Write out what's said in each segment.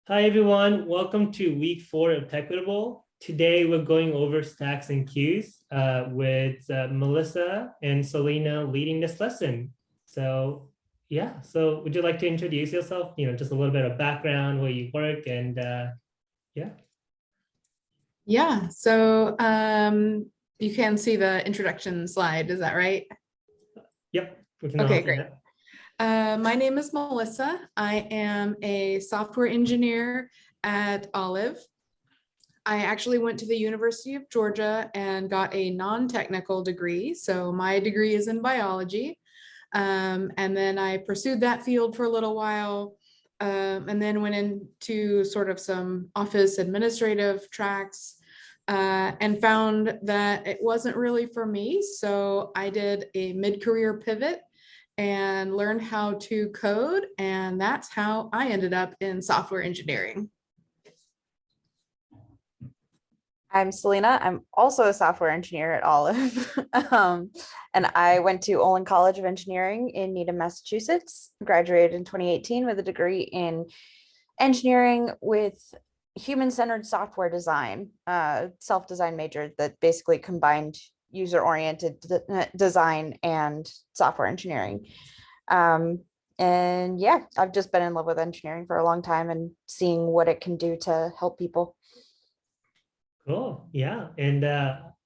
Hi everyone, welcome to week 4 of Techquitable. Today we're going over stacks and queues with Melissa and Selena leading this lesson. So so would you like to introduce yourself? Just a little bit of background, where you work, and yeah. Yeah, so you can see the introduction slide, is that right? Yep, we can all Okay, see great. that. My name is Melissa. I am a software engineer at Olive. I actually went to the University of Georgia and got a non-technical degree. So my degree is in biology. And then I pursued that field for a little while, and then went into sort of some office administrative tracks, and found that it wasn't really for me. So I did a mid-career pivot and learned how to code. And that's how I ended up in software engineering. I'm Selena. I'm also a software engineer at Olive. And I went to Olin College of Engineering in Needham, Massachusetts, graduated in 2018 with a degree in engineering with human-centered software design, self-design major that basically combined user-oriented design and software engineering. And yeah, I've just been in love with engineering for a long time and seeing what it can do to help people. Cool. Yeah. And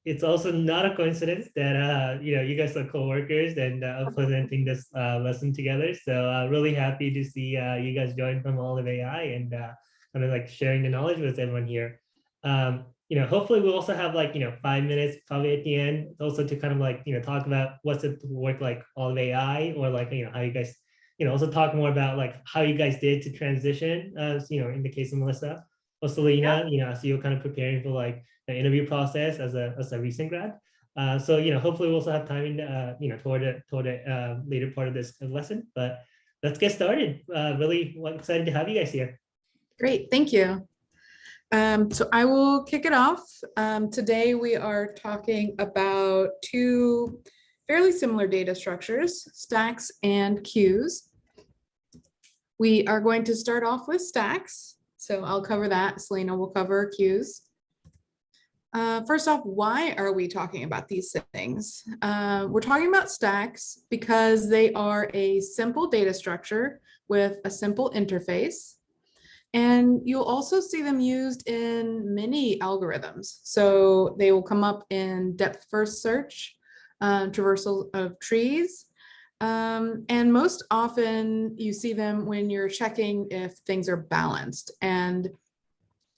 it's also not a coincidence that you guys are co-workers and are presenting this lesson together. So really happy to see you guys join from Olive AI and kind of like sharing the knowledge with everyone here. Hopefully we'll also have 5 minutes probably at the end also to kind of talk about what's it work like Olive AI, or how you guys also talk more about how you guys did to transition, in the case of Melissa or Selena, as you're kind of preparing for the interview process as a recent grad. So hopefully we'll also have time in toward the later part of this lesson. But let's get started. Really excited to have you guys here. Great, thank you. So I will kick it off. Today we are talking about two fairly similar data structures, stacks and queues. We are going to start off with stacks. So I'll cover that. Selena will cover queues. First off, why are we talking about these things? We're talking about stacks because they are a simple data structure with a simple interface. And you'll also see them used in many algorithms. So they will come up in depth first search, traversal of trees. And most often you see them when you're checking if things are balanced. And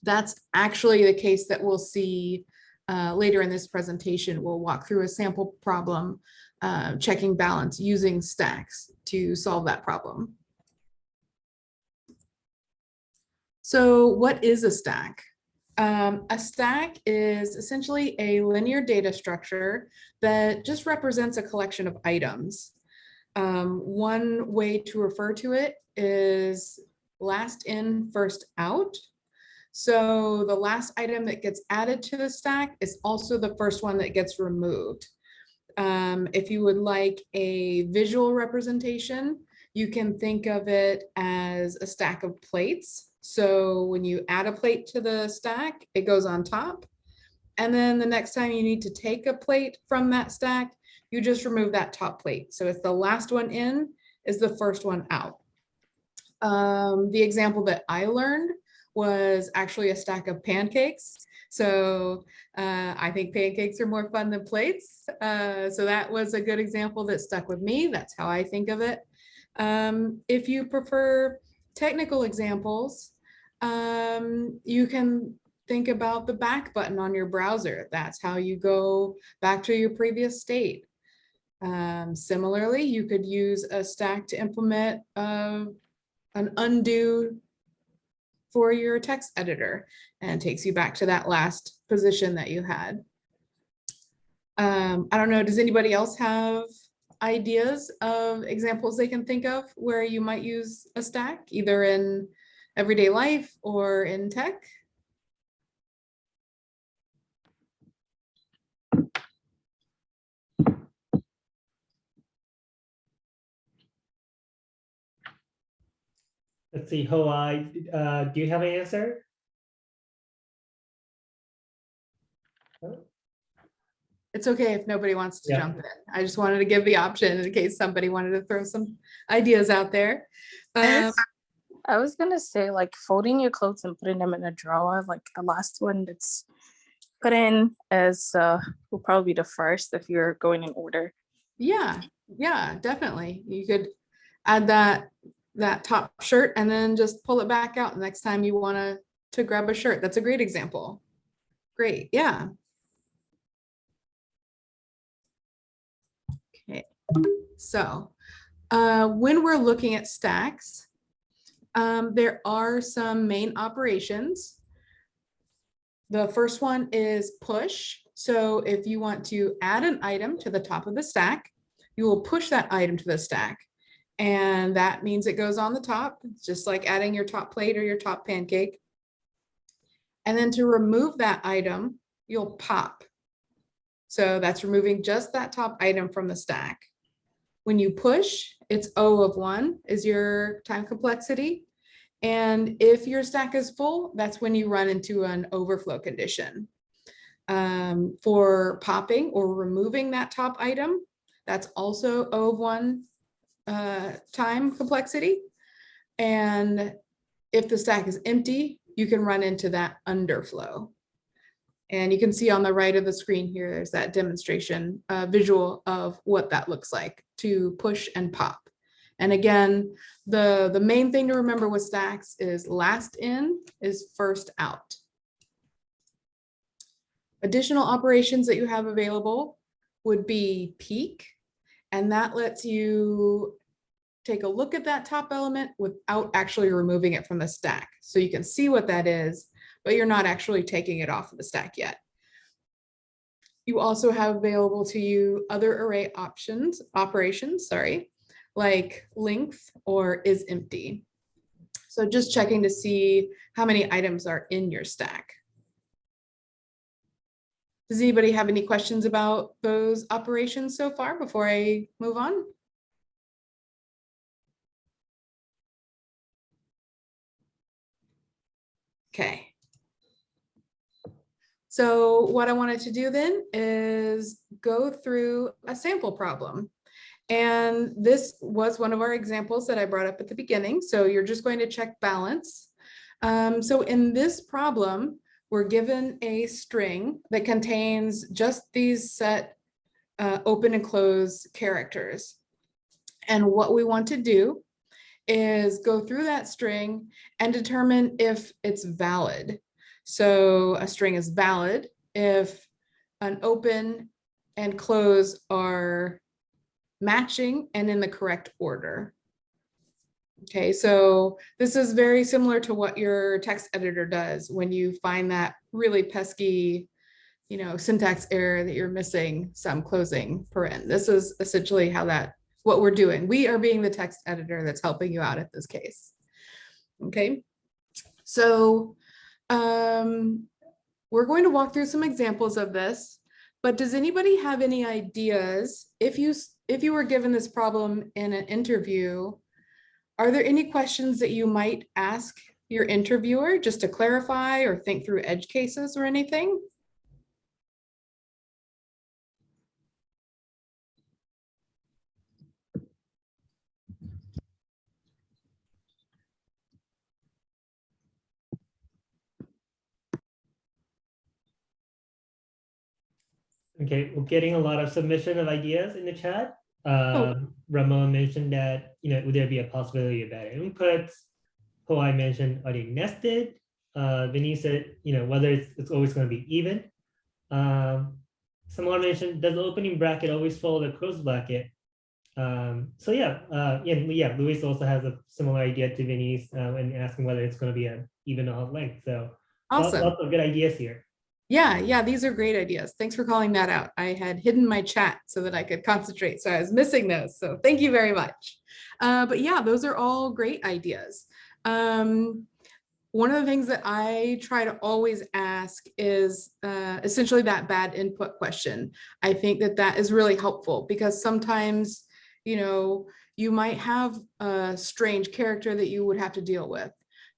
that's actually the case that we'll see later in this presentation. We'll walk through a sample problem, checking balance using stacks to solve that problem. So what is a stack? A stack is essentially a linear data structure that just represents a collection of items. One way to refer to it is last in, first out. So the last item that gets added to the stack is also the first one that gets removed. If you would like a visual representation, you can think of it as a stack of plates. So when you add a plate to the stack, it goes on top. And then the next time you need to take a plate from that stack, you just remove that top plate. So it's the last one in is the first one out. The example that I learned was actually a stack of pancakes. So I think pancakes are more fun than plates. So that was a good example that stuck with me. That's how I think of it. If you prefer technical examples, you can think about the back button on your browser. That's how you go back to your previous state. Similarly, you could use a stack to implement an undo for your text editor, and it takes you back to that last position that you had. I don't know, does anybody else have ideas of examples they can think of where you might use a stack, either in everyday life or in tech? Let's see, Hawaii, do you have an answer? It's okay if nobody wants to Yeah. jump in. I just wanted to give the option in case somebody wanted to throw some ideas out there. I was gonna say like folding your clothes and putting them in a drawer, like the last one that's put in as will probably be the first if you're going in order. Yeah, definitely. You could add that top shirt and then just pull it back out next time you want to grab a shirt. That's a great example. Great, yeah. Okay, so when we're looking at stacks, there are some main operations. The first one is push. So if you want to add an item to the top of the stack, you will push that item to the stack. And that means it goes on the top. It's just like adding your top plate or your top pancake. And then to remove that item, you'll pop. So that's removing just that top item from the stack. When you push, it's O of 1 is your time complexity. And if your stack is full, that's when you run into an overflow condition. For popping or removing that top item, that's also O of 1 time complexity. And if the stack is empty, you can run into that underflow. And you can see on the right of the screen here, there's that demonstration visual of what that looks like to push and pop. And again, the main thing to remember with stacks is last in is first out. Additional operations that you have available would be peek, and that lets you take a look at that top element without actually removing it from the stack. So you can see what that is, but you're not actually taking it off of the stack yet. You also have available to you other array operations, like length or is empty. So just checking to see how many items are in your stack. Does anybody have any questions about those operations so far before I move on? Okay. So what I wanted to do then is go through a sample problem. And this was one of our examples that I brought up at the beginning. So you're just going to check balance. So in this problem, we're given a string that contains just these set open and close characters. And what we want to do is go through that string and determine if it's valid. So a string is valid if an open and close are matching and in the correct order. Okay, so this is very similar to what your text editor does when you find that really pesky, syntax error that you're missing some closing paren. This is essentially what we're doing. We are being the text editor that's helping you out at this case. Okay, so we're going to walk through some examples of this, but does anybody have any ideas if you were given this problem in an interview? Are there any questions that you might ask your interviewer just to clarify or think through edge cases or anything? Okay, we're getting a lot of submission of ideas in the chat. Ramon mentioned that, would there be a possibility of bad inputs? I mentioned, are they nested? Vinny said, whether it's always going to be even. Someone mentioned, does the opening bracket always follow the close bracket? So yeah, Luis also has a similar idea to Vinny's and asking whether it's going to be an even or odd length. So awesome. Lots of good ideas here. Yeah, these are great ideas. Thanks for calling that out. I had hidden my chat so that I could concentrate. So I was missing those. So thank you very much. But yeah, those are all great ideas. One of the things that I try to always ask is essentially that bad input question. I think that is really helpful because sometimes, you you might have a strange character that you would have to deal with.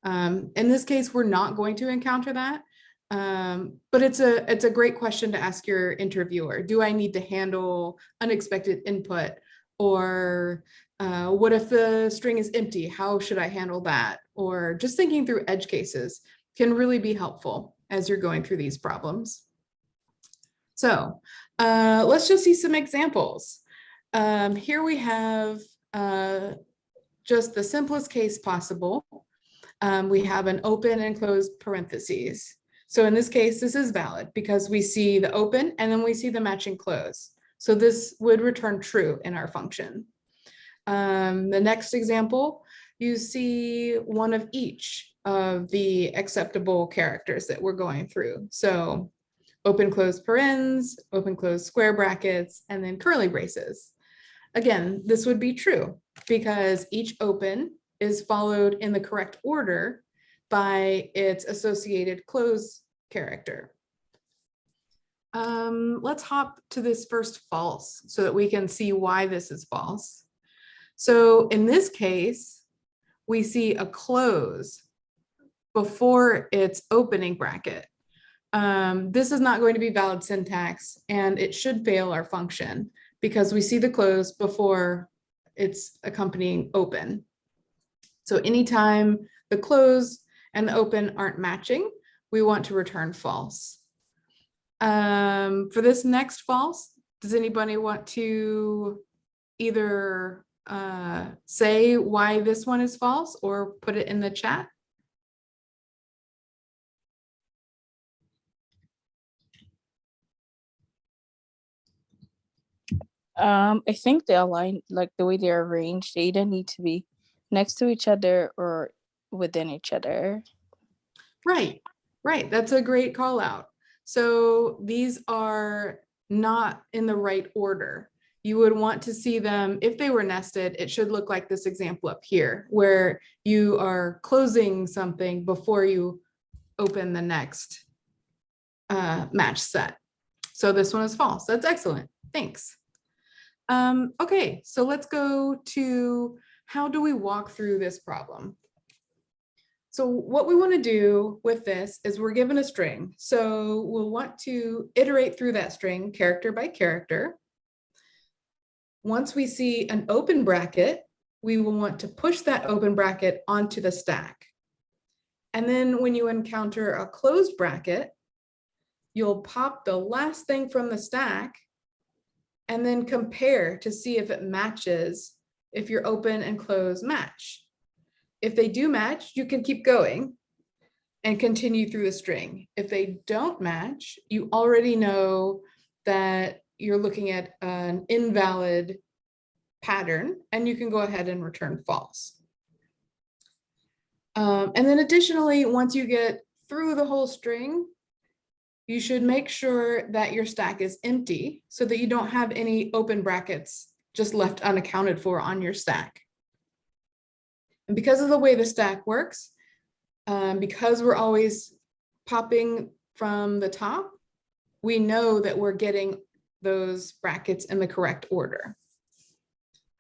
In this case, we're not going to encounter that. But it's a great question to ask your interviewer. Do I need to handle unexpected input? Or what if the string is empty? How should I handle that? Or just thinking through edge cases can really be helpful as you're going through these problems. So let's just see some examples. Here we have just the simplest case possible. We have an open and closed parentheses. So in this case, this is valid because we see the open and then we see the matching close. So this would return true in our function. The next example, you see one of each of the acceptable characters that we're going through. So open close parens, open close square brackets, and then curly braces. Again, this would be true because each open is followed in the correct order by its associated close character. Let's hop to this first false so that we can see why this is false. So in this case, we see a close before its opening bracket. This is not going to be valid syntax and it should fail our function because we see the close before its accompanying open. So anytime the close and the open aren't matching, we want to return false. For this next false, does anybody want to either say why this one is false or put it in the chat? I think they align, like the way they're arranged, they either need to be next to each other or within each other. Right, right. That's a great call out. So these are not in the right order. You would want to see them, if they were nested, it should look like this example up here, where you are closing something before you open the next match set. So this one is false. That's excellent. Thanks. Okay, so let's go to how do we walk through this problem? So what we want to do with this is we're given a string. So we'll want to iterate through that string character by character. Once we see an open bracket, we will want to push that open bracket onto the stack. And then when you encounter a closed bracket, you'll pop the last thing from the stack and then compare to see if it matches, if your open and close match. If they do match, you can keep going and continue through the string. If they don't match, you already know that you're looking at an invalid pattern and you can go ahead and return false. And then additionally, once you get through the whole string, you should make sure that your stack is empty so that you don't have any open brackets just left unaccounted for on your stack. And because of the way the stack works, because we're always popping from the top, we know that we're getting those brackets in the correct order.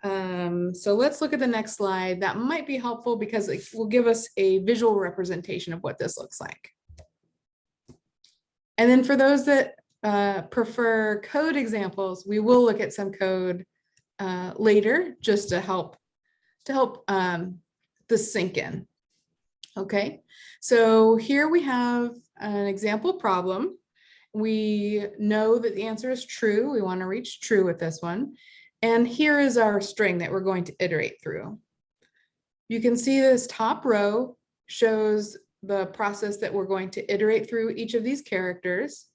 So let's look at the next slide. That might be helpful because it will give us a visual representation of what this looks like. And then for those that prefer code examples, we will look at some code later just to help this sink in. Okay, so here we have an example problem. We know that the answer is true. We want to reach true with this one. And here is our string that we're going to iterate through. You can see this top row shows the process that we're going to iterate through each of these characters.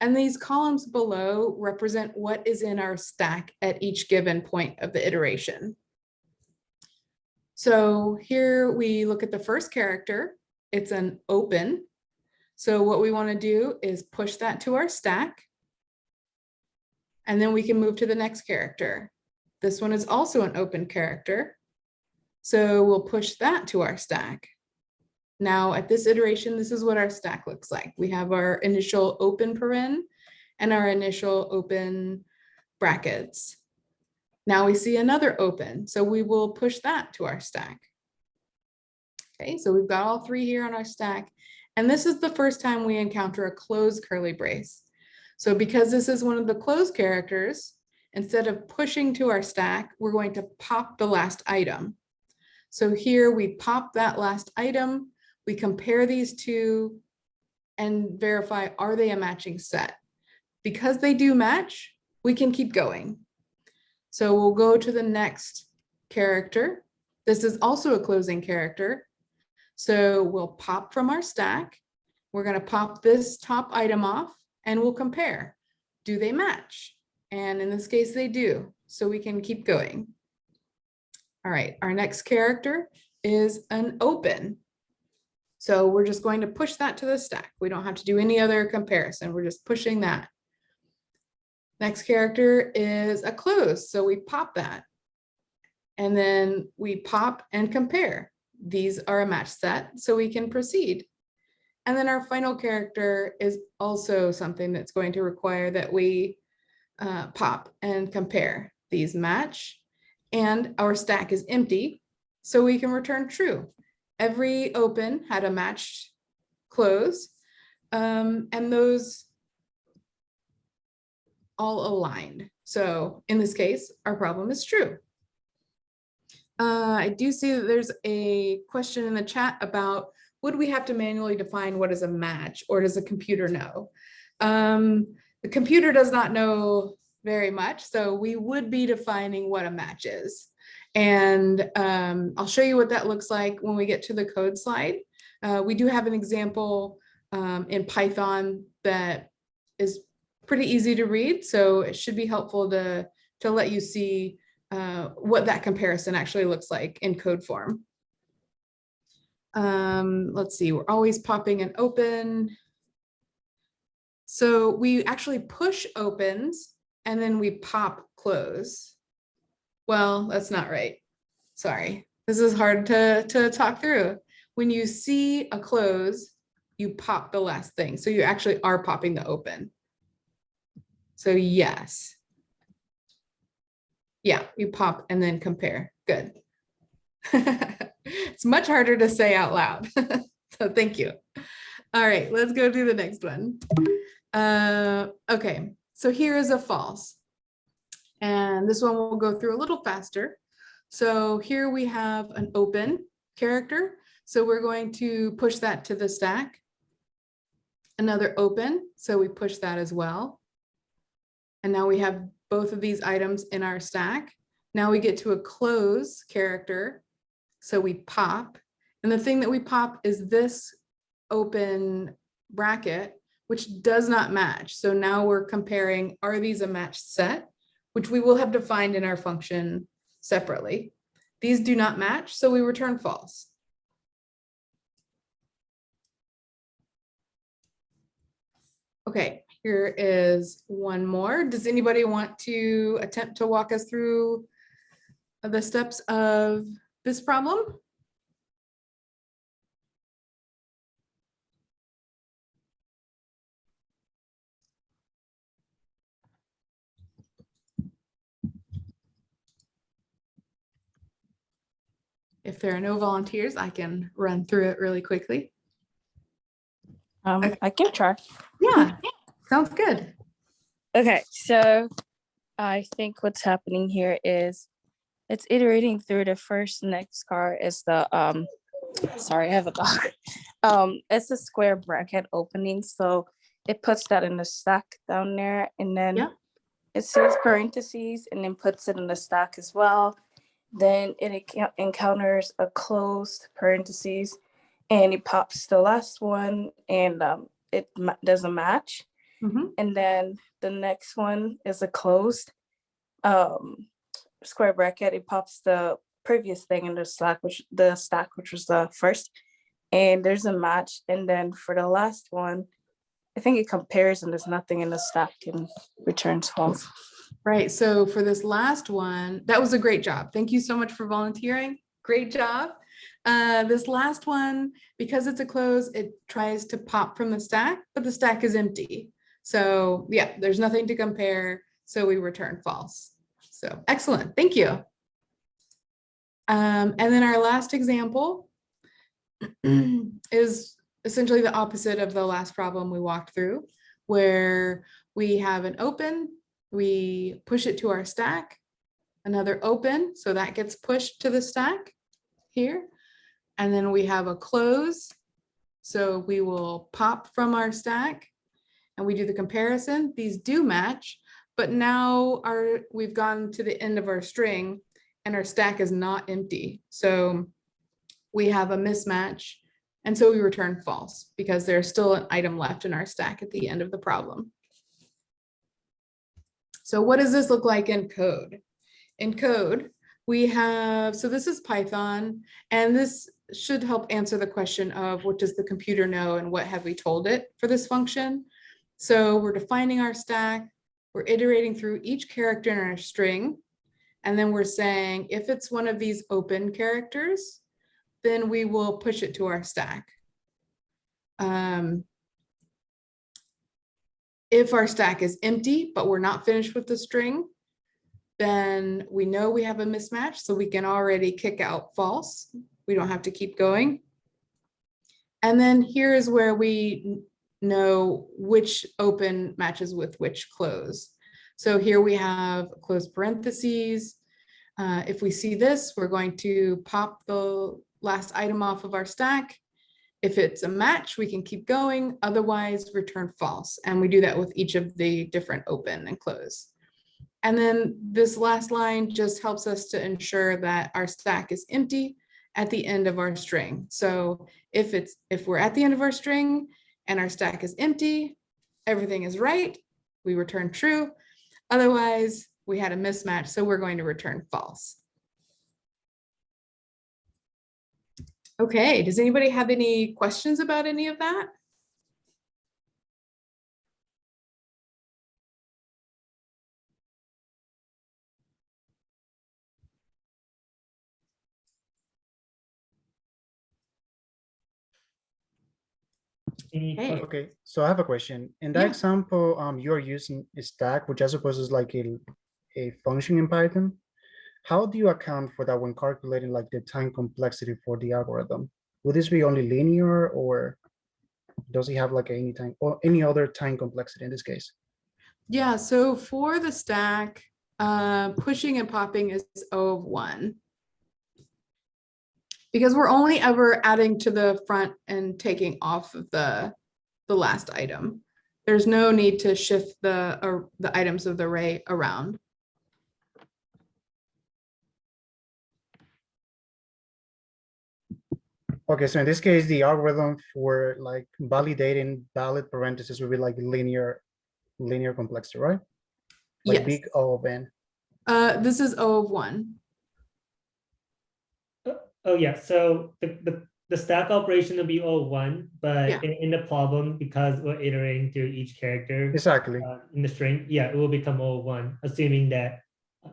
And these columns below represent what is in our stack at each given point of the iteration. So here we look at the first character. It's an open. So what we want to do is push that to our stack. And then we can move to the next character. This one is also an open character. So we'll push that to our stack. Now at this iteration, this is what our stack looks like. We have our initial open paren and our initial open brackets. Now we see another open, so we will push that to our stack. Okay, so we've got all three here on our stack. And this is the first time we encounter a closed curly brace. So because this is one of the closed characters, instead of pushing to our stack, we're going to pop the last item. So here we pop that last item, we compare these two and verify, are they a matching set? Because they do match, we can keep going. So we'll go to the next character. This is also a closing character. So we'll pop from our stack. We're going to pop this top item off and we'll compare. Do they match? And in this case, they do. So we can keep going. All right, our next character is an open. So we're just going to push that to the stack. We don't have to do any other comparison. We're just pushing that. Next character is a close. So we pop that. And then we pop and compare. These are a match set, so we can proceed. And then our final character is also something that's going to require that we pop and compare. These match, and our stack is empty, so we can return true. Every open had a matched close, and those all aligned. So in this case, our problem is true. I do see that there's a question in the chat about, would we have to manually define what is a match, or does the computer know? The computer does not know very much, so we would be defining what a match is. And I'll show you what that looks like when we get to the code slide. We do have an example in Python that is pretty easy to read, so it should be helpful to let you see what that comparison actually looks like in code form. Let's see, we're always popping an open. So we actually push opens and then we pop close. Well, that's not right. Sorry, this is hard to talk through. When you see a close, you pop the last thing. So you actually are popping the open. So yes. Yeah, you pop and then compare. Good. It's much harder to say out loud. So thank you. All right, let's go to the next one. Okay, so here is a false. And this one we'll go through a little faster. So here we have an open character. So we're going to push that to the stack. Another open, so we push that as well. And now we have both of these items in our stack. Now we get to a close character. So we pop, and the thing that we pop is this open bracket, which does not match. So now we're comparing, are these a matched set, which we will have defined in our function separately. These do not match, so we return false. Okay, here is one more. Does anybody want to attempt to walk us through the steps of this problem? If there are no volunteers, I can run through it really quickly. I can try. Yeah, sounds good. Okay, so I think what's happening here is it's iterating through the first next car is the sorry, I have a dog. It's a square bracket opening, so it puts that in the stack down there, and then it says parentheses and then puts it in the stack as well. Then it encounters a closed parentheses and it pops the last one, and it doesn't match. And then the next one is a closed square bracket. It pops the previous thing in the stack, which was the first, and there's a match. And then for the last one, I think it compares and there's nothing in the stack and returns false. Right, so for this last one, that was a great job. Thank you so much for volunteering. Great job. This last one, because it's a close, it tries to pop from the stack, but the stack is empty. So yeah, there's nothing to compare, so we return false. So excellent, thank you. And then our last example is essentially the opposite of the last problem we walked through, where we have an open, we push it to our stack, another open, so that gets pushed to the stack here. And then we have a close, so we will pop from our stack and we do the comparison. These do match, but now we've gone to the end of our string and our stack is not empty. So we have a mismatch. And so we return false because there's still an item left in our stack at the end of the problem. So what does this look like in code? In code, we have, so this is Python, and this should help answer the question of what does the computer know and what have we told it for this function. So we're defining our stack, we're iterating through each character in our string, and then we're saying if it's one of these open characters, then we will push it to our stack. If our stack is empty, but we're not finished with the string, then we know we have a mismatch, so we can already kick out false. We don't have to keep going. And then here is where we know which open matches with which close. So here we have close parentheses. If we see this, we're going to pop the last item off of our stack. If it's a match, we can keep going, otherwise return false. And we do that with each of the different open and close. And then this last line just helps us to ensure that our stack is empty at the end of our string. So if we're at the end of our string and our stack is empty, everything is right, we return true. Otherwise, we had a mismatch, so we're going to return false. Okay, does anybody have any questions about any of that? Any Hey. questions? Okay, so I have a question. In that Yeah. example, you are using a stack, which I suppose is like a function in Python. How do you account for that when calculating like the time complexity for the algorithm? Would this be only linear, or does it have like any time or any other time complexity in this case? Yeah, so for the stack, pushing and popping is O of 1. Because we're only ever adding to the front and taking off of the last item. There's no need to shift the items of the array around. Okay, so in this case, the algorithm for like validating valid parentheses would be like linear complexity, right? Like Yes. big O of n. This is O of 1. Oh yeah, so the stack operation will be O1, but Yeah. in the problem, because we're iterating through each character Exactly. in the string, yeah, it will become O1, assuming that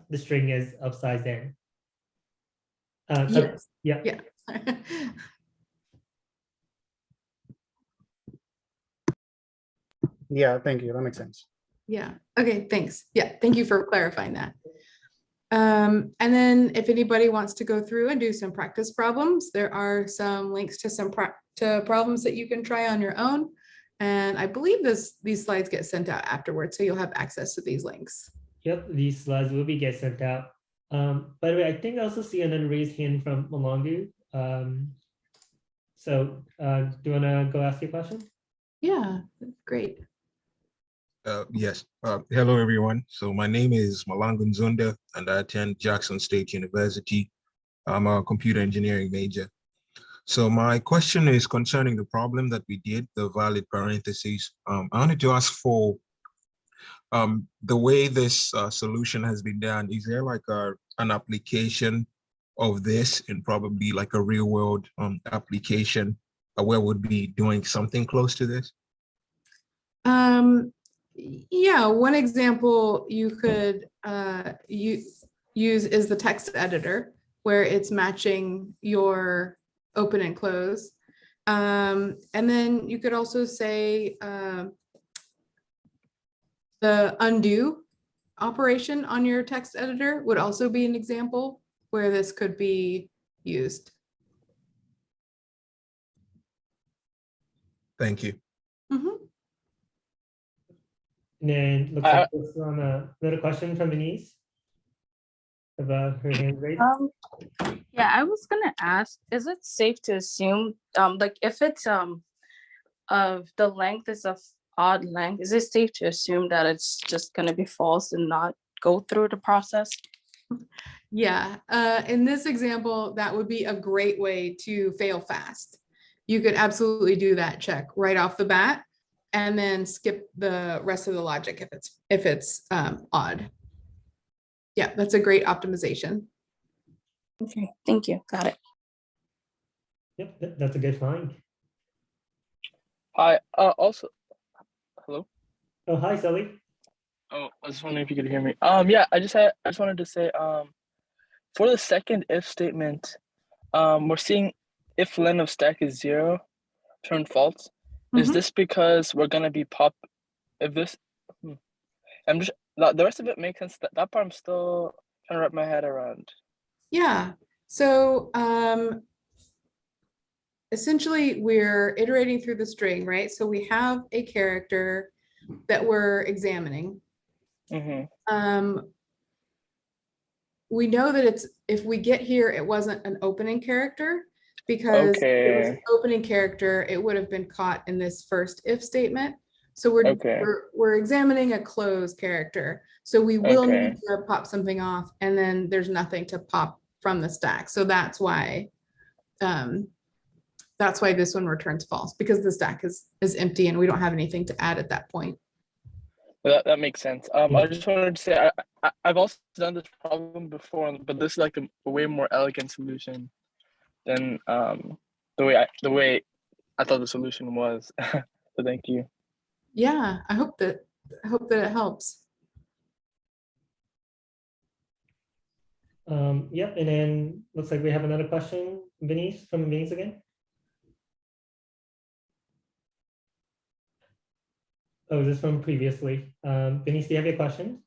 the string is of size n. Yes. Yeah. Yeah. Yeah, thank you. That makes sense. Yeah. Okay, thanks. Yeah, thank you for clarifying that. And then if anybody wants to go through and do some practice problems, there are some links to some problems that you can try on your own. And I believe these slides get sent out afterwards, so you'll have access to these links. Yep, these slides will be get sent out. By the way, I think I also see an unraised hand from Malangu. So do you want to go ask your question? Yeah, great. Yes. Hello, everyone. So my name is Malangun Zunda, and I attend Jackson State University. I'm a computer engineering major. So my question is concerning the problem that we did, the valid parentheses. I wanted to ask for the way this solution has been done. Is there like an application of this in probably like a real world application where we'd be doing something close to this? Yeah, one example you could use is the text editor, where it's matching your open and close. And then you could also say the undo operation on your text editor would also be an example where this could be used. Thank you. Mhm. And then looks like this on another question from Denise about her hand raised. Yeah, I was gonna ask, is it safe to assume, like if it's of the length is of odd length, is it safe to assume that it's just gonna be false and not go through the process? Yeah, in this example, that would be a great way to fail fast. You could absolutely do that check right off the bat and then skip the rest of the logic if it's odd. Yeah, that's a great optimization. Okay, thank you, got it. Yep, that's a good find. Hi, also, hello. Oh, hi, Sully. Oh, I was wondering if you could hear me. Yeah, I just wanted to say, for the second if statement, we're seeing if len of stack is 0, turn false. Is Mhm. this because we're gonna be if this, I'm just, the rest of it makes sense. That part I'm still trying to wrap my head around. Yeah, so essentially we're iterating through the string, right? So we have a character that we're examining. Mm-hmm. We know that if we get here, it wasn't an opening character, because if it was an Okay. opening character, it would have been caught in this first if statement. So Okay. we're examining a closed character. So we will Okay. need to pop something off, and then there's nothing to pop from the stack. So that's why this one returns false, because the stack is empty and we don't have anything to add at that point. That makes sense. I just wanted to say I've also done this problem before, but this is like a way more elegant solution than the way I thought the solution was. So thank you. Yeah, I hope that it helps. Yep, and then looks like we have another question, Denise, from Denise again. Oh, is this from previously? Denise, do you have your question?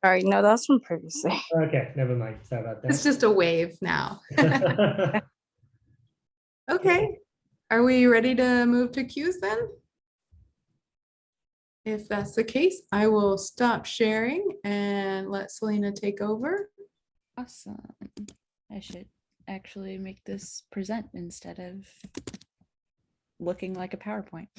Sorry, no, that's from previously. Okay, never mind. Sorry about It's that. just a wave now. Okay, are we ready to move to cues then? If that's the case, I will stop sharing and let Selena take over. Awesome. I should actually make this present instead of looking like a PowerPoint.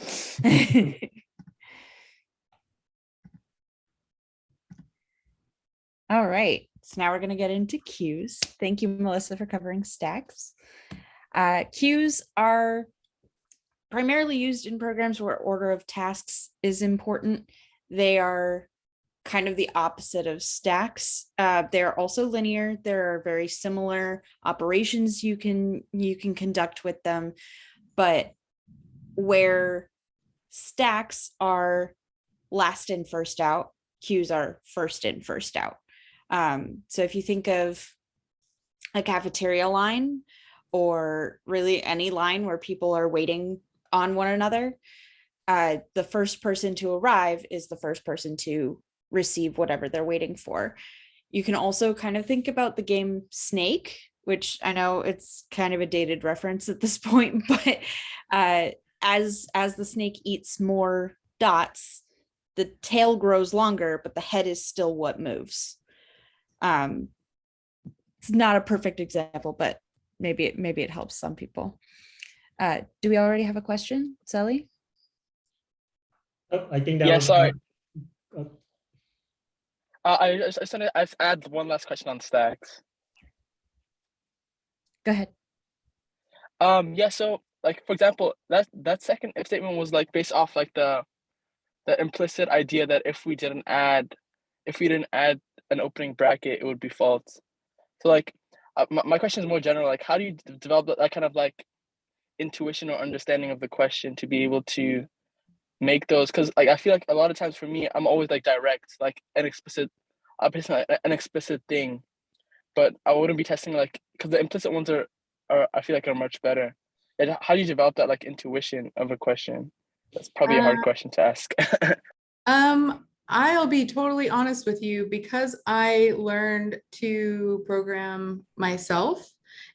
All right, so now we're going to get into cues. Thank you, Melissa, for covering stacks. Cues are primarily used in programs where order of tasks is important. They are kind of the opposite of stacks. They're also linear. There are very similar operations you can conduct with them, but where stacks are last in, first out, queues are first in, first out. So if you think of a cafeteria line, or really any line where people are waiting on one another, the first person to arrive is the first person to receive whatever they're waiting for. You can also kind of think about the game Snake, which I know it's kind of a dated reference at this point, but as the snake eats more dots, the tail grows longer, but the head is still what moves. It's not a perfect example, but maybe it helps some people. Do we already have a question, Sally? Oh, I think that Yeah, was. sorry. Oh, I just wanted to add one last question on stacks. Go ahead. Yeah, so like for example, that second if statement was like based off like the implicit idea that if we didn't add an opening bracket, it would be false. So like my question is more general, like how do you develop that kind of like intuition or understanding of the question to be able to make those? Because like I feel like a lot of times for me, I'm always like direct, like an explicit thing, but I wouldn't be testing like, because the implicit ones are I feel like are much better. And how do you develop that like intuition of a question? That's probably a hard question to ask. I'll be totally honest with you, because I learned to program myself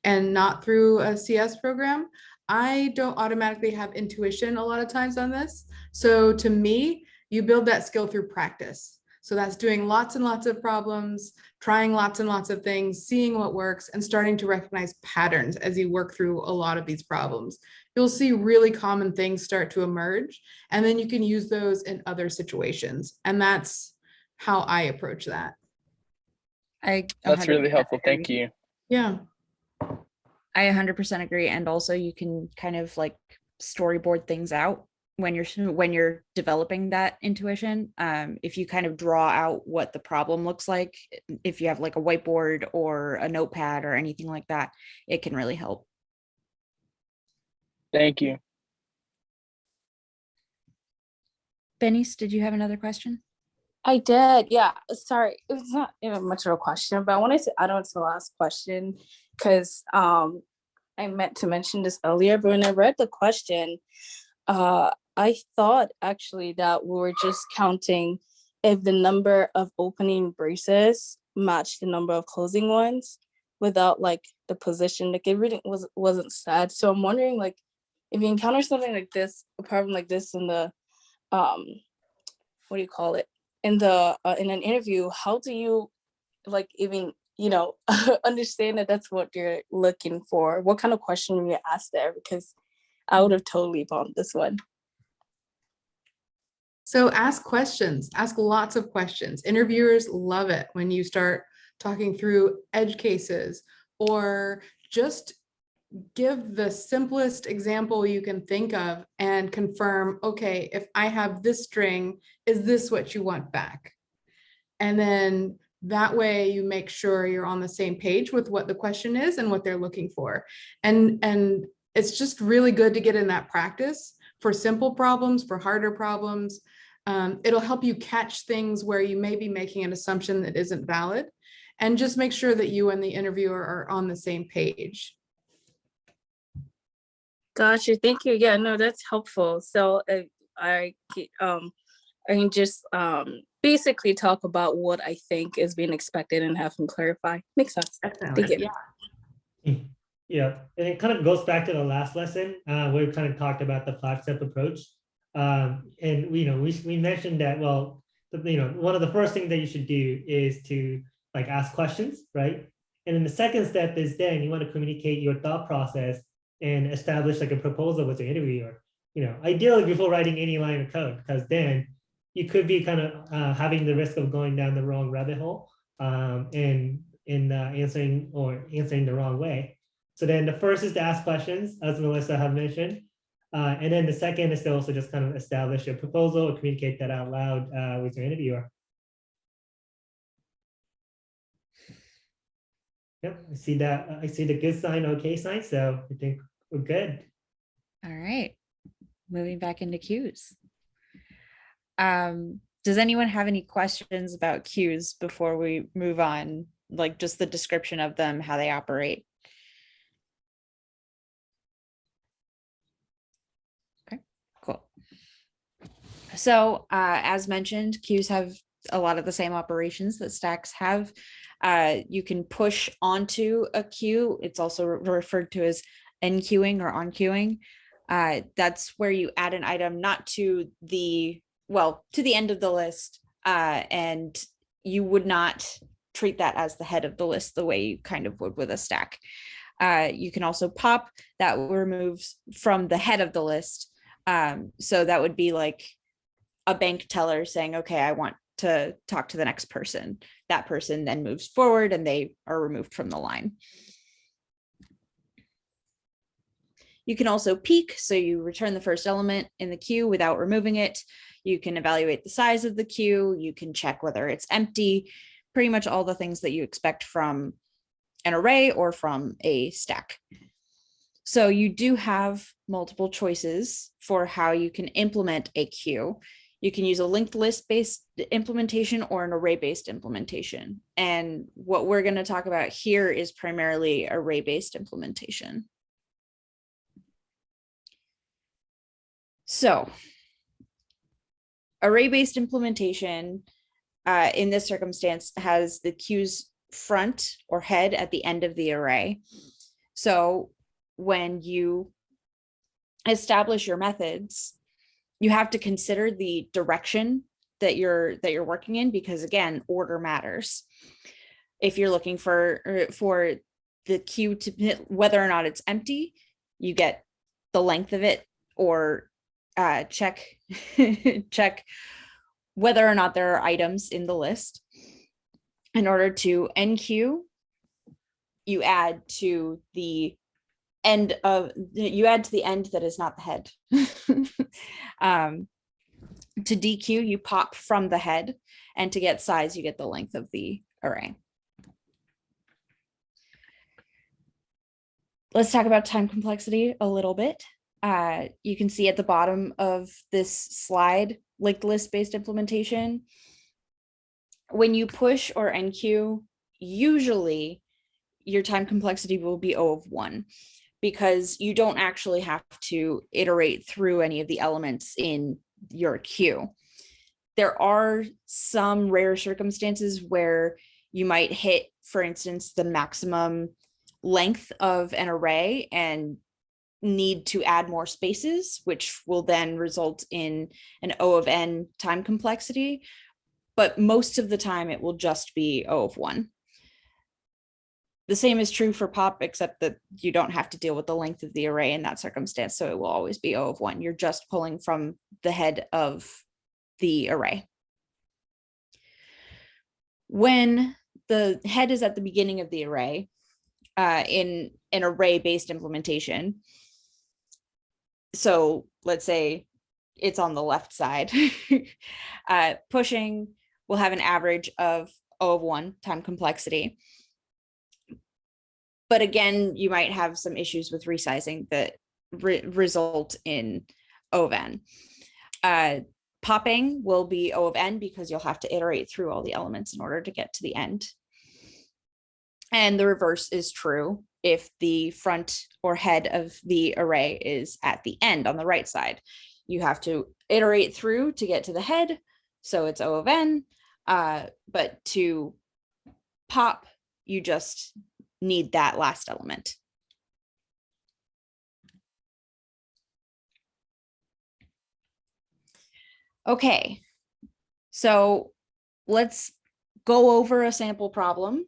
and not through a CS program. I don't automatically have intuition a lot of times on this. So to me, you build that skill through practice. So that's doing lots and lots of problems, trying lots and lots of things, seeing what works, and starting to recognize patterns as you work through a lot of these problems. You'll see really common things start to emerge, and then you can use those in other situations. And that's how I approach that. I That's really 100% helpful. agree. Thank you. Yeah. I 100% agree. And also you can kind of like storyboard things out when you're developing that intuition. If you kind of draw out what the problem looks like, if you have like a whiteboard or a notepad or anything like that, it can really help. Thank you. Benny's, did you have another question? I did, yeah. Sorry, it was not even much of a question, but I wanted to add on to the last question because I meant to mention this earlier, but when I read the question, I thought actually that we were just counting if the number of opening braces matched the number of closing ones without like the position. Like it really wasn't sad. So I'm wondering, like, if you encounter something like this, a problem like this in the what do you call it, in the in an interview, how do you like even understand that that's what you're looking for? What kind of question will you ask there? Because I would have totally bombed this one. So ask questions, ask lots of questions. Interviewers love it when you start talking through edge cases, or just give the simplest example you can think of and confirm, okay, if I have this string, is this what you want back? And then that way you make sure you're on the same page with what the question is and what they're looking for. And it's just really good to get in that practice for simple problems, for harder problems. It'll help you catch things where you may be making an assumption that isn't valid, and just make sure that you and the interviewer are on the same page. Gotcha. Thank you. Yeah, no, that's helpful. So I can just basically talk about what I think is being expected and have them clarify. Makes sense. Definitely. Thank you. Yeah. Yeah, and it kind of goes back to the last lesson where we kind of talked about the 5-step approach. And we mentioned that, well, one of the first things that you should do is to like ask questions, right? And then the second step is then you want to communicate your thought process and establish like a proposal with the interviewer. Ideally before writing any line of code, because then you could be kind of having the risk of going down the wrong rabbit hole and answering the wrong way. So then the first is to ask questions, as Melissa have mentioned. And then the second is to also just kind of establish a proposal or communicate that out loud with your interviewer. Yep, I see that. I see the good sign, okay sign. So I think we're good. All right, moving back into queues. Does anyone have any questions about queues before we move on? Like just the description of them, how they operate? Okay, cool. So as mentioned, queues have a lot of the same operations that stacks have. You can push onto a queue. It's also referred to as enqueuing or onqueuing. That's where you add an item not to the end of the list, and you would not treat that as the head of the list the way you kind of would with a stack. You can also pop, that removes from the head of the list. So that would be like a bank teller saying, okay, I want to talk to the next person. That person then moves forward and they are removed from the line. You can also peek, so you return the first element in the queue without removing it. You can evaluate the size of the queue. You can check whether it's empty, pretty much all the things that you expect from an array or from a stack. So you do have multiple choices for how you can implement a queue. You can use a linked list based implementation or an array based implementation. And what we're going to talk about here is primarily array based implementation. So array-based implementation in this circumstance has the queue's front or head at the end of the array. So when you establish your methods, you have to consider the direction that you're working in, because again, order matters. If you're looking for the queue to hit whether or not it's empty, you get the length of it, or check check whether or not there are items in the list. In order to enqueue, you add to the end that is not the head. To dequeue, you pop from the head, and to get size, you get the length of the array. Let's talk about time complexity a little bit. You can see at the bottom of this slide, linked list based implementation. When you push or enqueue, usually your time complexity will be O of 1, because you don't actually have to iterate through any of the elements in your queue. There are some rare circumstances where you might hit, for instance, the maximum length of an array and need to add more spaces, which will then result in an O of n time complexity. But most of the time it will just be O of 1. The same is true for pop, except that you don't have to deal with the length of the array in that circumstance. So it will always be O of 1. You're just pulling from the head of the array. When the head is at the beginning of the array, in an array-based implementation, so let's say it's on the left side, pushing will have an average of O of 1 time complexity. But again, you might have some issues with resizing that result in O of n. Popping will be O of n because you'll have to iterate through all the elements in order to get to the end. And the reverse is true if the front or head of the array is at the end on the right side. You have to iterate through to get to the head, so it's O of n. But to pop, you just need that last element. Okay, so let's go over a sample problem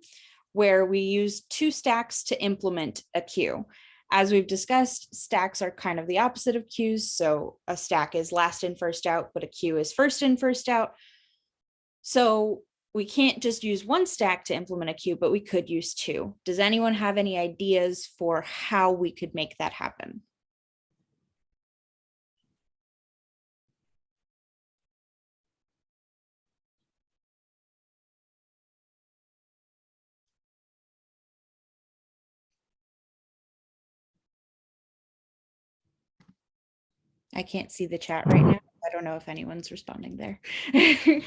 where we use 2 stacks to implement a queue. As we've discussed, stacks are kind of the opposite of queues. So a stack is last in, first out, but a queue is first in, first out. So we can't just use 1 stack to implement a queue, but we could use 2. Does anyone have any ideas for how we could make that happen? I can't see the chat right now. I don't know if anyone's responding there. Maybe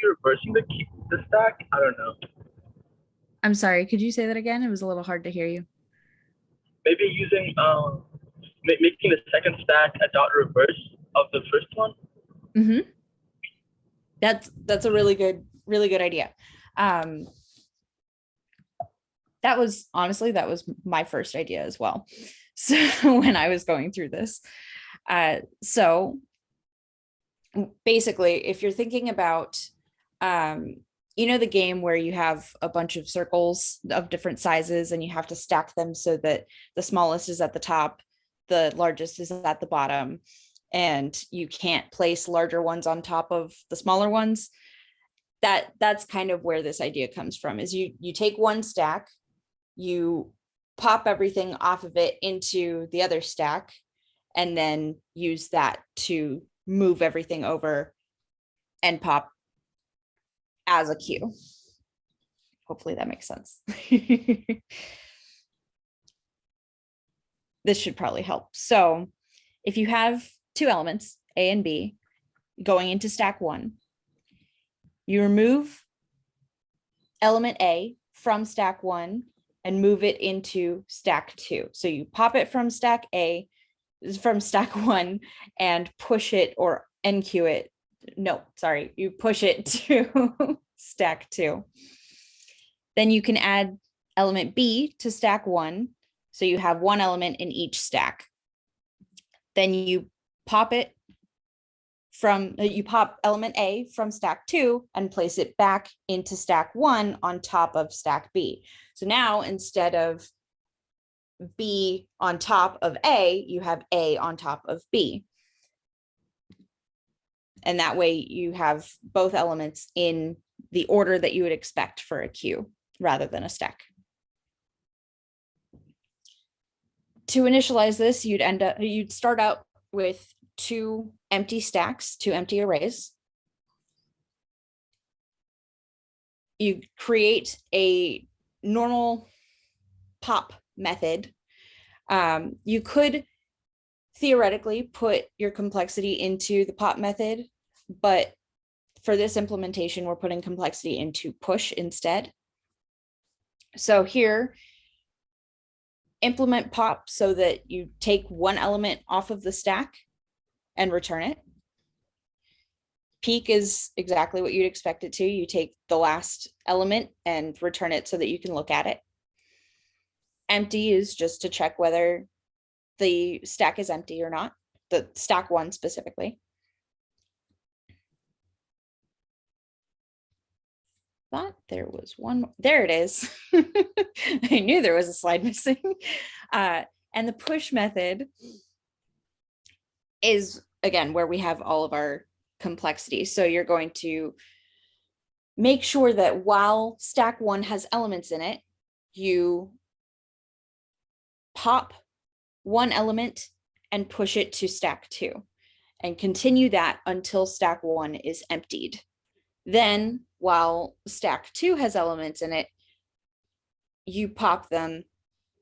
reversing the stack. I don't know. I'm sorry, could you say that again? It was a little hard to hear you. Maybe using making the second stack a dot reverse of the first one. Mm-hmm. That's a really good idea. That was my first idea as well. So when I was going through this, so basically, if you're thinking about, the game where you have a bunch of circles of different sizes and you have to stack them so that the smallest is at the top, the largest is at the bottom, and you can't place larger ones on top of the smaller ones. That's kind of where this idea comes from, is you take 1 stack, you pop everything off of it into the other stack, and then use that to move everything over and pop as a queue. Hopefully that makes sense. This should probably help. So if you have 2 elements, A and B, going into stack 1, you remove element A from stack 1 and move it into stack 2. So you pop it from stack 1 and push it or NQ it. No, sorry, you push it to stack 2. Then you can add element B to stack 1. So you have 1 element in each stack. Then you pop it from, you pop element A from stack 2 and place it back into stack 1 on top of stack B. So now instead of B on top of A, you have A on top of B. And that way you have both elements in the order that you would expect for a queue rather than a stack. To initialize this, you'd start out with 2 empty stacks, 2 empty arrays. You create a normal pop method. You could theoretically put your complexity into the pop method, but for this implementation, we're putting complexity into push instead. So here, implement pop so that you take 1 element off of the stack and return it. Peek is exactly what you'd expect it to. You take the last element and return it so that you can look at it. Empty is just to check whether the stack is empty or not, the stack 1 specifically. Thought there was one, there it is. I knew there was a slide missing. And the push method is, again, where we have all of our complexity. So you're going to make sure that while stack 1 has elements in it, you pop 1 element and push it to stack 2 and continue that until stack 1 is emptied. Then while stack 2 has elements in it, you pop them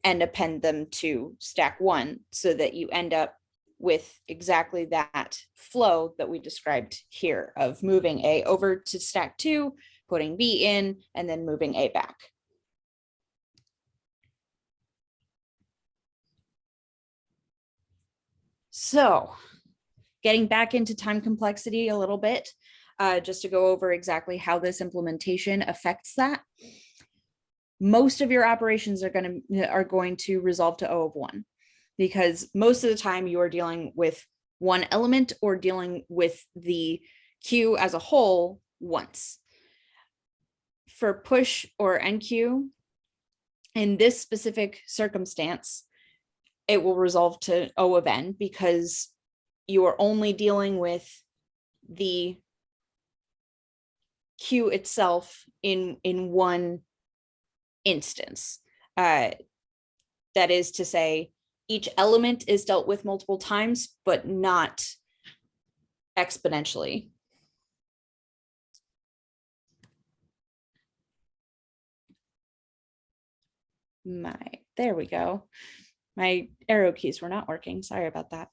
and append them to stack 1 so that you end up with exactly that flow that we described here of moving A over to stack 2, putting B in, and then moving A back. So getting back into time complexity a little bit, just to go over exactly how this implementation affects that. Most of your operations are going to resolve to O of 1, because most of the time you are dealing with 1 element or dealing with the queue as a whole once. For push or NQ, in this specific circumstance, it will resolve to O of N because you are only dealing with the queue itself in one instance. That is to say, each element is dealt with multiple times, but not exponentially. There we go. My arrow keys were not working. Sorry about that.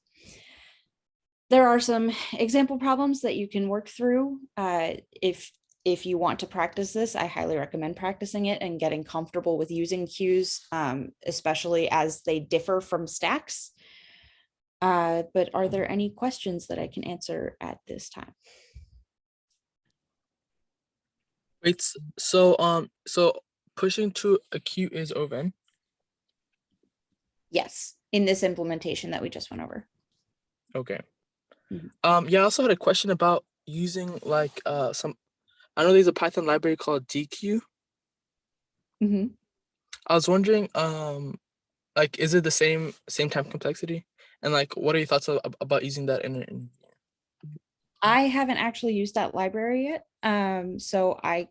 There are some example problems that you can work through. If you want to practice this, I highly recommend practicing it and getting comfortable with using queues, especially as they differ from stacks. But are there any questions that I can answer at this time? Wait, so pushing to a queue is O of N? Yes, in this implementation that we just went over. Okay. Mhm. Yeah, I also had a question about using like I know there's a Python library called DQ. Mm-hmm. I was wondering, like, is it the same time complexity? And like, what are your thoughts about using that in I haven't actually used that library yet, so I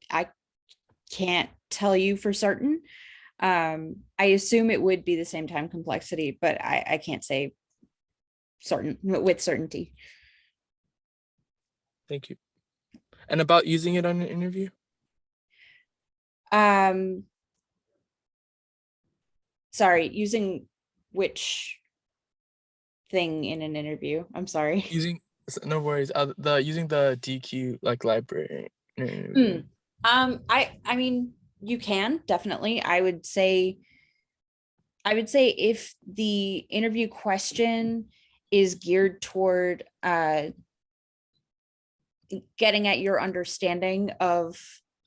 can't tell you for certain. I assume it would be the same time complexity, but I can't say with certainty. Thank you. And about using it on an interview? Sorry, using which thing in an interview? I'm sorry. No worries. Using the DQ like library. in an interview. I mean, you can definitely. I would say if the interview question is geared toward getting at your understanding of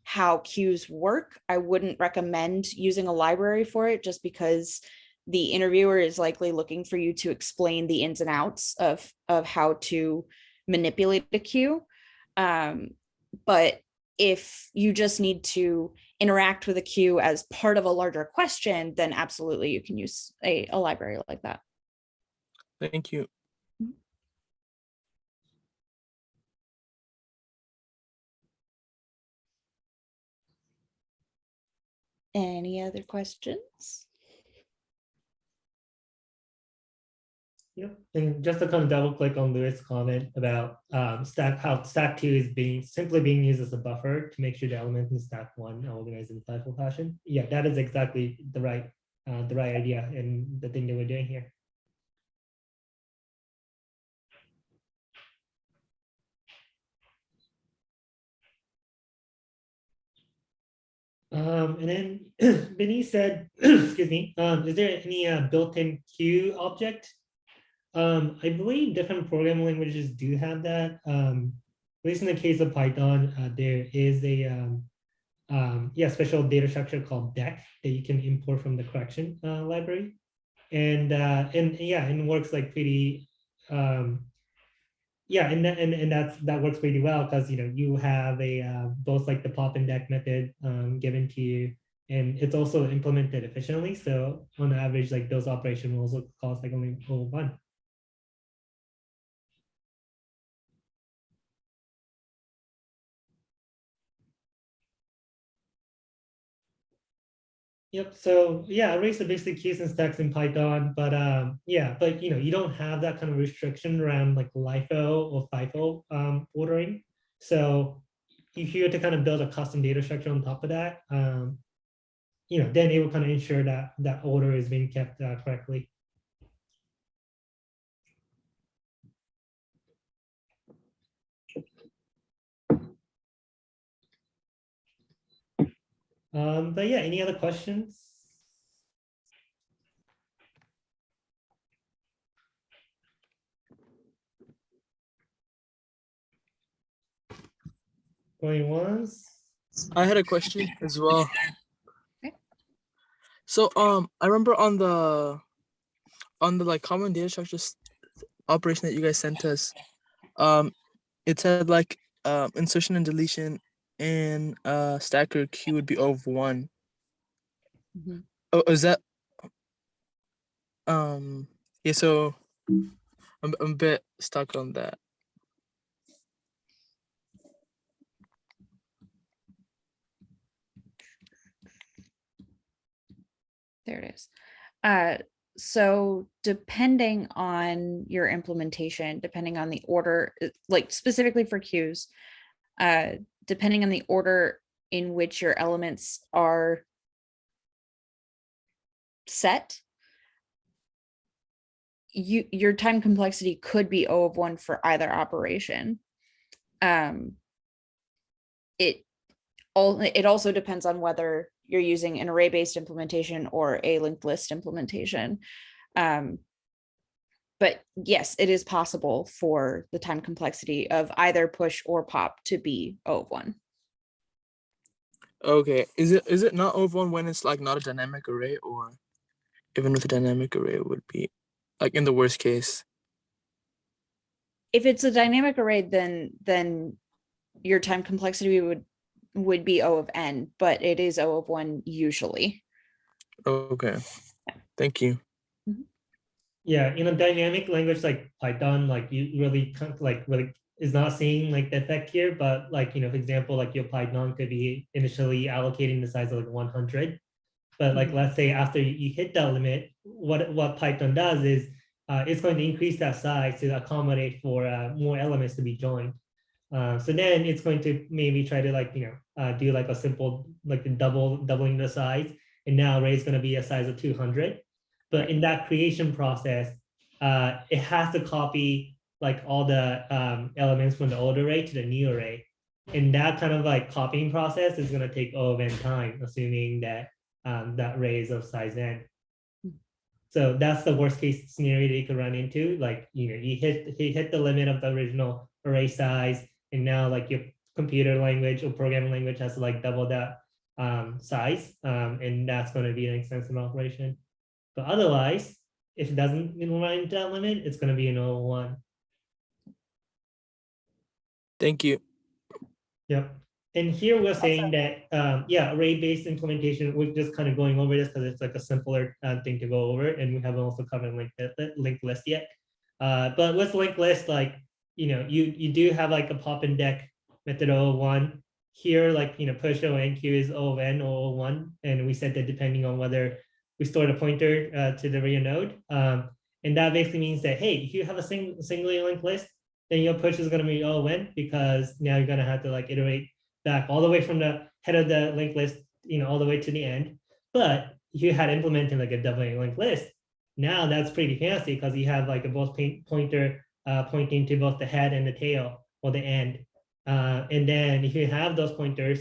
how queues work, I wouldn't recommend using a library for it, just because the interviewer is likely looking for you to explain the ins and outs of how to manipulate a queue. But if you just need to interact with a queue as part of a larger question, then absolutely you can use a library like that. Thank you. Any other questions? Yep. And just to kind of double click on Lewis' comment about how stack 2 is simply being used as a buffer to make sure the elements in stack 1 are organized in a FIFO fashion. Yeah, that is exactly the right idea and the thing that we're doing here. And then Benny said, excuse me, is there any built-in queue object? I believe different programming languages do have that. At least in the case of Python, there is a special data structure called deck that you can import from the correction library, and yeah, and works like pretty. Yeah, and that works pretty well because you have a both like the pop and deck method given to you, and it's also implemented efficiently. So on average, like those operations will also cost like only 1. Yep. So yeah, erase the basic keys and stacks in Python, but yeah, but you don't have that kind of restriction around like LIFO or FIFO ordering. So if you were to kind of build a custom data structure on top of that, then it will kind of ensure that that order is being kept correctly. But yeah, any other questions? Going once. I had a question as well. Okay. So I remember on the like common data structures operation that you guys sent us, it said like insertion and deletion in stack or queue would be of 1. Mhm. Oh, is that yeah, so I'm a bit stuck on that. There it is. So depending on your implementation, depending on the order, like specifically for queues, depending on the order in which your elements are set, your time complexity could be O of 1 for either operation. It also depends on whether you're using an array-based implementation or a linked list implementation. But yes, it is possible for the time complexity of either push or pop to be O of 1. Okay, is it not O of 1 when it's like not a dynamic array, or even with a dynamic array it would be like in the worst case? If it's a dynamic array, then your time complexity would be O of n, but it is O of 1 usually. Okay, thank you. Yeah, in a dynamic language like Python, like you really really is not seeing like the effect here, but like for example, like your Python could be initially allocating the size of like 100, but like let's say after you hit that limit, what Python does is it's going to increase that size to accommodate for more elements to be joined. So then it's going to maybe try to do like a simple like the doubling the size, and now array is going to be a size of 200. But in that creation process, it has to copy like all the elements from the old array to the new array, and that kind of like copying process is going to take O of n time, assuming that that array is of size n. So that's the worst case scenario that you could run into. Like you hit the limit of the original array size, and now like your computer language or programming language has to like double that size, and that's going to be an extensive operation. But otherwise, if it doesn't run into that limit, it's going to be an O1. Thank you. Yep. And here we're saying that, yeah, array-based implementation, we're just kind of going over this because it's like a simpler thing to go over, and we haven't also covered linked list yet. But with linked list, like, you do have like a pop and deck method O1. Here, like, push O and Q is O of N or O1, and we said that depending on whether we store the pointer to the real node. And that basically means that, hey, if you have a singly linked list, then your push is going to be O(n), because now you're going to have to like iterate back all the way from the head of the linked list, all the way to the end. But if you had implemented like a double linked list, now that's pretty fancy because you have like a both pointer pointing to both the head and the tail or the end. And then if you have those pointers,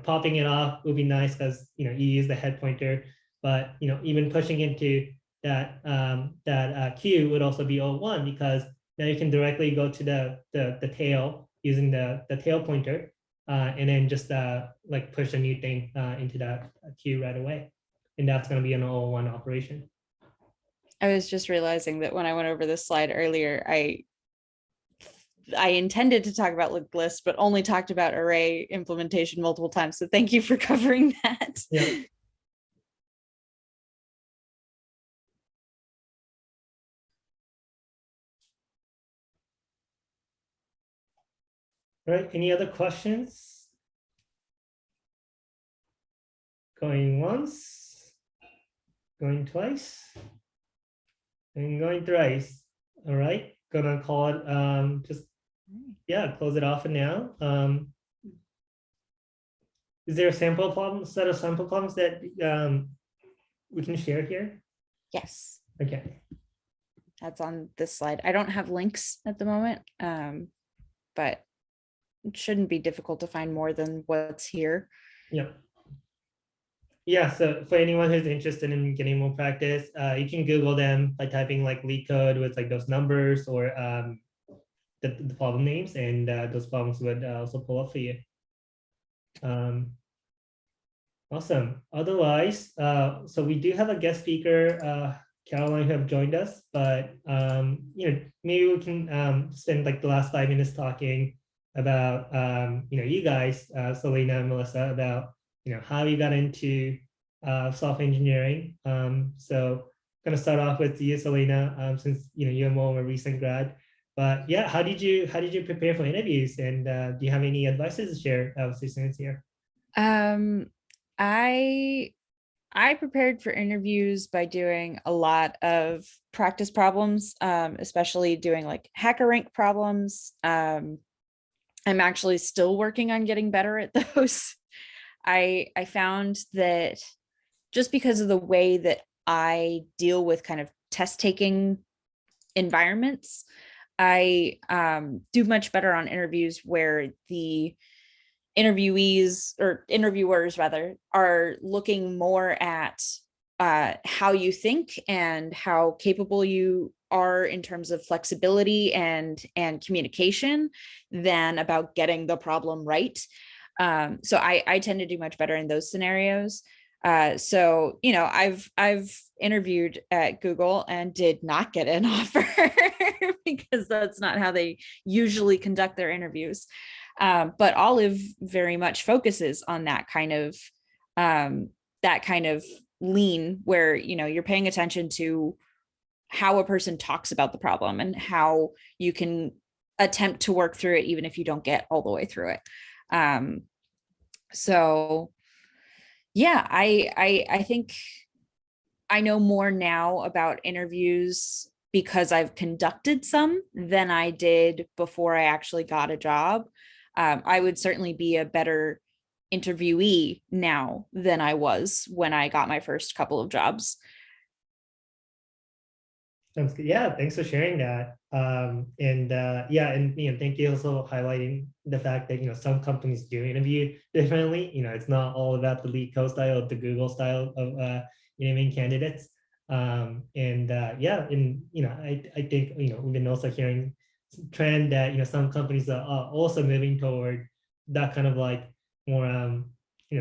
popping it off would be nice because you use the head pointer, but even pushing into that Q would also be O1, because now you can directly go to the tail using the tail pointer, and then just like push a new thing into that queue right away. And that's going to be an O1 operation. I was just realizing that when I went over this slide earlier, I intended to talk about linked lists, but only talked about array implementation multiple times. So thank you for covering that. Yeah. All right, any other questions? Going once, going twice, and going thrice. All right, gonna call it, close it off for now. Is there a sample problem, set of sample problems that we can share here? Yes. Okay. That's on this slide. I don't have links at the moment, but it shouldn't be difficult to find more than what's here. Yeah. Yeah, so for anyone who's interested in getting more practice, you can Google them by typing like LeetCode with like those numbers or the problem names, and those problems would also pull up for you. Awesome. Otherwise, so we do have a guest speaker, Caroline, who have joined us, but maybe we can spend like the last 5 minutes talking about you guys, Selena and Melissa, about how you got into software engineering. So I'm gonna start off with you, Selena, since you're more of a recent grad. But yeah, how did you prepare for interviews, and do you have any advices to share with your students here? I prepared for interviews by doing a lot of practice problems, especially doing like HackerRank problems. I'm actually still working on getting better at those. I found that just because of the way that I deal with kind of test taking environments, I do much better on interviews where the interviewees or interviewers rather are looking more at how you think and how capable you are in terms of flexibility and communication than about getting the problem right. So I tend to do much better in those scenarios. So I've interviewed at Google and did not get an offer because that's not how they usually conduct their interviews. But Olive very much focuses on that kind of lean where you're paying attention to how a person talks about the problem and how you can attempt to work through it even if you don't get all the way through it. So yeah, I think I know more now about interviews because I've conducted some than I did before I actually got a job. I would certainly be a better interviewee now than I was when I got my first couple of jobs. Sounds good. Yeah, thanks for sharing that. And thank you also highlighting the fact that some companies do interview differently. It's not all about the LeetCode style or the Google style of interviewing candidates. I think we've been also hearing trend that some companies are also moving toward that kind of like more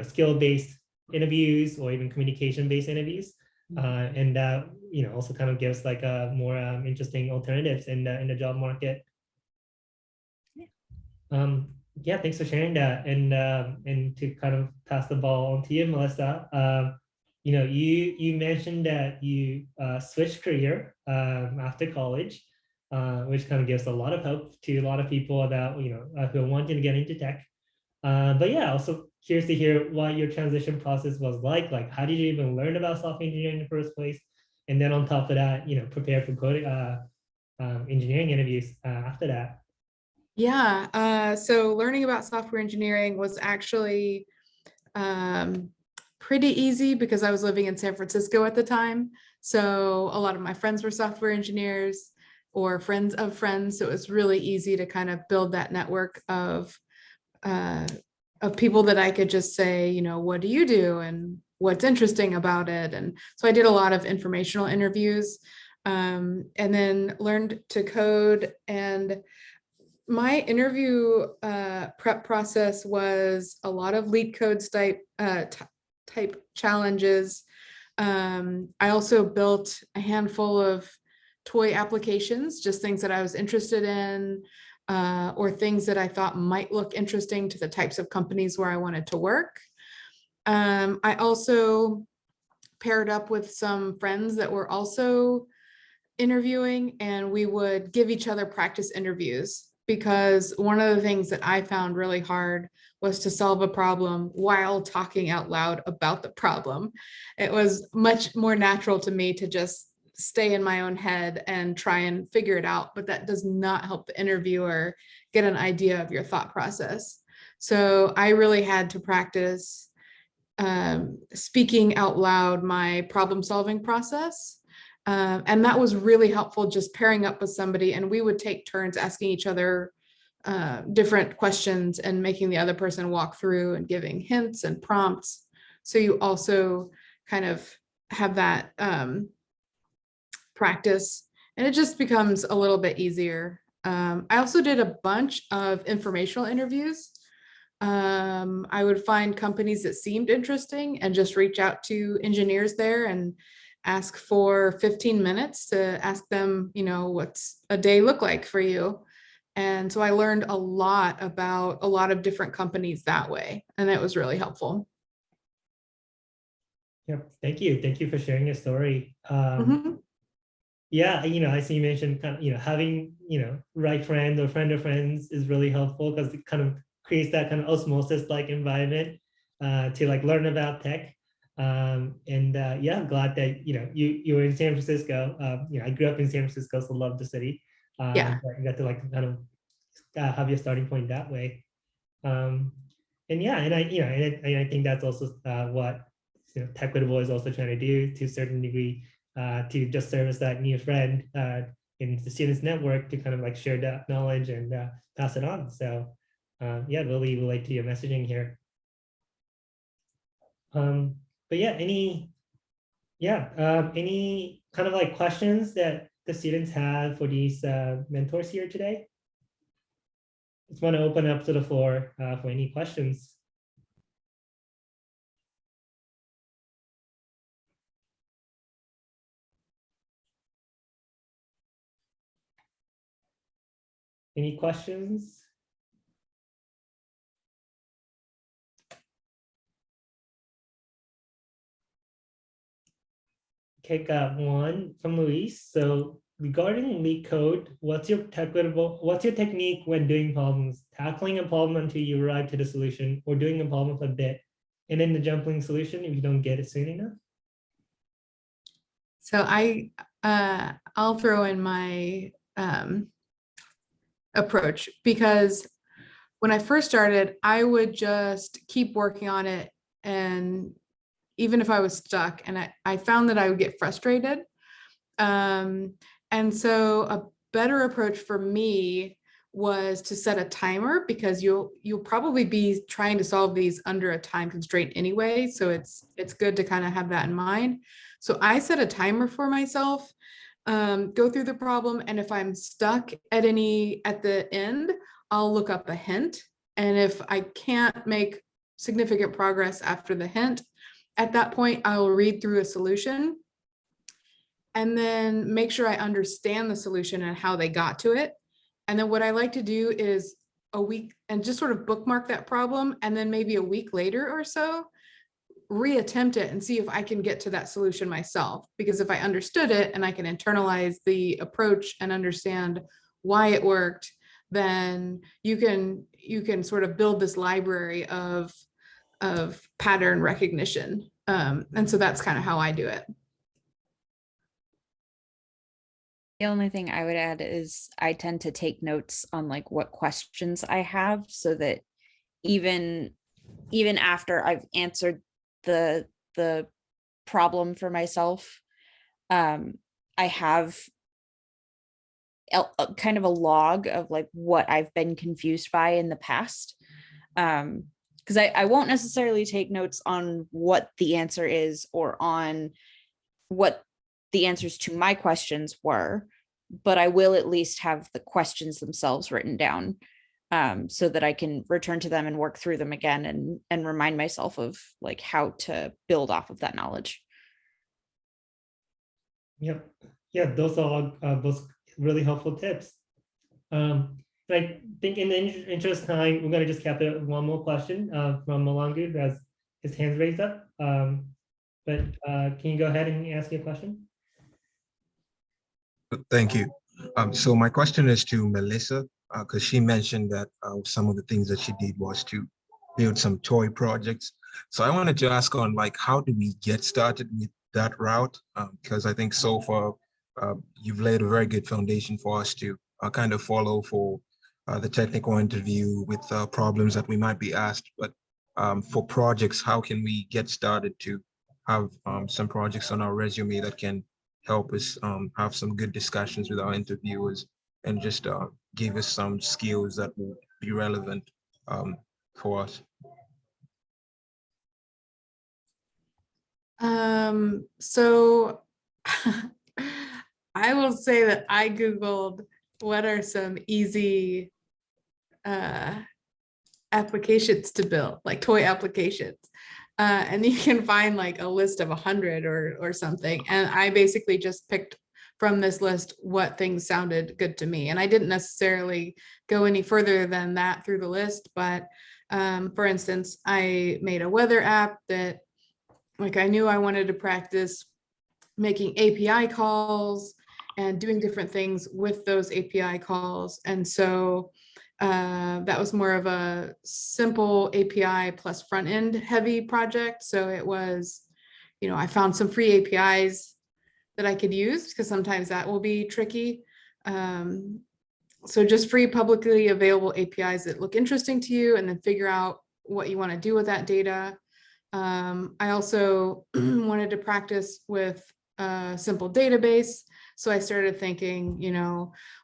skill-based interviews or even communication-based interviews, and that also kind of gives like a more interesting alternatives in the job market. Yeah, thanks for sharing that. And to kind of pass the ball on to you, Melissa. You mentioned that you switched career after college, which kind of gives a lot of hope to a lot of people that who are wanting to get into tech. But yeah, also curious to hear what your transition process was like. Like, how did you even learn about software engineering in the first place? And then on top of that, prepare for coding, engineering interviews after that. Yeah, so learning about software engineering was actually pretty easy because I was living in San Francisco at the time. So a lot of my friends were software engineers or friends of friends. So it was really easy to kind of build that network of people that I could just say, what do you do and what's interesting about it? And so I did a lot of informational interviews, and then learned to code. And my interview prep process was a lot of lead codes type challenges. I also built a handful of toy applications, just things that I was interested in, or things that I thought might look interesting to the types of companies where I wanted to work. I also paired up with some friends that were also interviewing, and we would give each other practice interviews, because one of the things that I found really hard was to solve a problem while talking out loud about the problem. It was much more natural to me to just stay in my own head and try and figure it out, but that does not help the interviewer get an idea of your thought process. So I really had to practice speaking out loud my problem solving process. And that was really helpful, just pairing up with somebody, and we would take turns asking each other different questions and making the other person walk through and giving hints and prompts. So you also kind of have that practice, and it just becomes a little bit easier. I also did a bunch of informational interviews. I would find companies that seemed interesting and just reach out to engineers there and ask for 15 minutes to ask them, what's a day look like for you? And so I learned a lot about a lot of different companies that way, and it was really helpful. Yeah, thank you. Thank you for sharing your story. Mhm. Yeah, I see you mentioned kind of, having, right friend or friend of friends is really helpful because it kind of creates that kind of osmosis-like environment to like learn about tech. And yeah, I'm glad that, you were in San Francisco. I grew up in San Francisco, so love the city. Yeah. But you got to like kind of have your starting point that way. And yeah, and I think that's also what Techquitable is also trying to do to a certain degree, to just serve as that new friend in the students network to kind of like share that knowledge and pass it on. So yeah, really relate to your messaging here. But yeah, any kind of like questions that the students have for these mentors here today? Just want to open up to the floor for any questions. Any questions? Okay, got one from Luis. So regarding leak code, what's your technique when doing problems? Tackling a problem until you arrive to the solution, or doing a problem for a bit and then the jumping solution if you don't get it soon enough? So I'll throw in my approach, because when I first started, I would just keep working on it, and even if I was stuck, and I found that I would get frustrated. And so a better approach for me was to set a timer, because you'll probably be trying to solve these under a time constraint anyway. So it's good to kind of have that in mind. So I set a timer for myself. go through the problem. And if I'm stuck at the end, I'll look up a hint. And if I can't make significant progress after the hint, at that point, I will read through a solution and then make sure I understand the solution and how they got to it. And then what I like to do is a week and just sort of bookmark that problem. And then maybe a week later or so, reattempt it and see if I can get to that solution myself. Because if I understood it and I can internalize the approach and understand why it worked, then you can sort of build this library of pattern recognition. And so that's kind of how I do it. The only thing I would add is I tend to take notes on like what questions I have, so that even after I've answered the problem for myself, I have kind of a log of like what I've been confused by in the past. Because I won't necessarily take notes on what the answer is or on what the answers to my questions were, but I will at least have the questions themselves written down, so that I can return to them and work through them again and remind myself of like how to build off of that knowledge. Yep. Yeah, those are both really helpful tips. I think in the interest of time, we're going to just capture one more question from Malangu, who has his hands raised up. But can you go ahead and ask your question? Thank you. So my question is to Melissa, because she mentioned that some of the things that she did was to build some toy projects. So I wanted to ask on like, how do we get started with that route? Because I think so far you've laid a very good foundation for us to kind of follow for the technical interview with problems that we might be asked. But for projects, how can we get started to have some projects on our resume that can help us have some good discussions with our interviewers and just give us some skills that will be relevant for us? So I will say that I Googled what are some easy applications to build, like toy applications. And you can find like a list of 100 or something. And I basically just picked from this list what things sounded good to me. And I didn't necessarily go any further than that through the list. But for instance, I made a weather app that like I knew I wanted to practice making API calls and doing different things with those API calls. And so that was more of a simple API plus front end heavy project. So it was, I found some free APIs that I could use because sometimes that will be tricky. So just free publicly available APIs that look interesting to you, and then figure out what you want to do with that data. I also wanted to practice with a simple database. So I started thinking,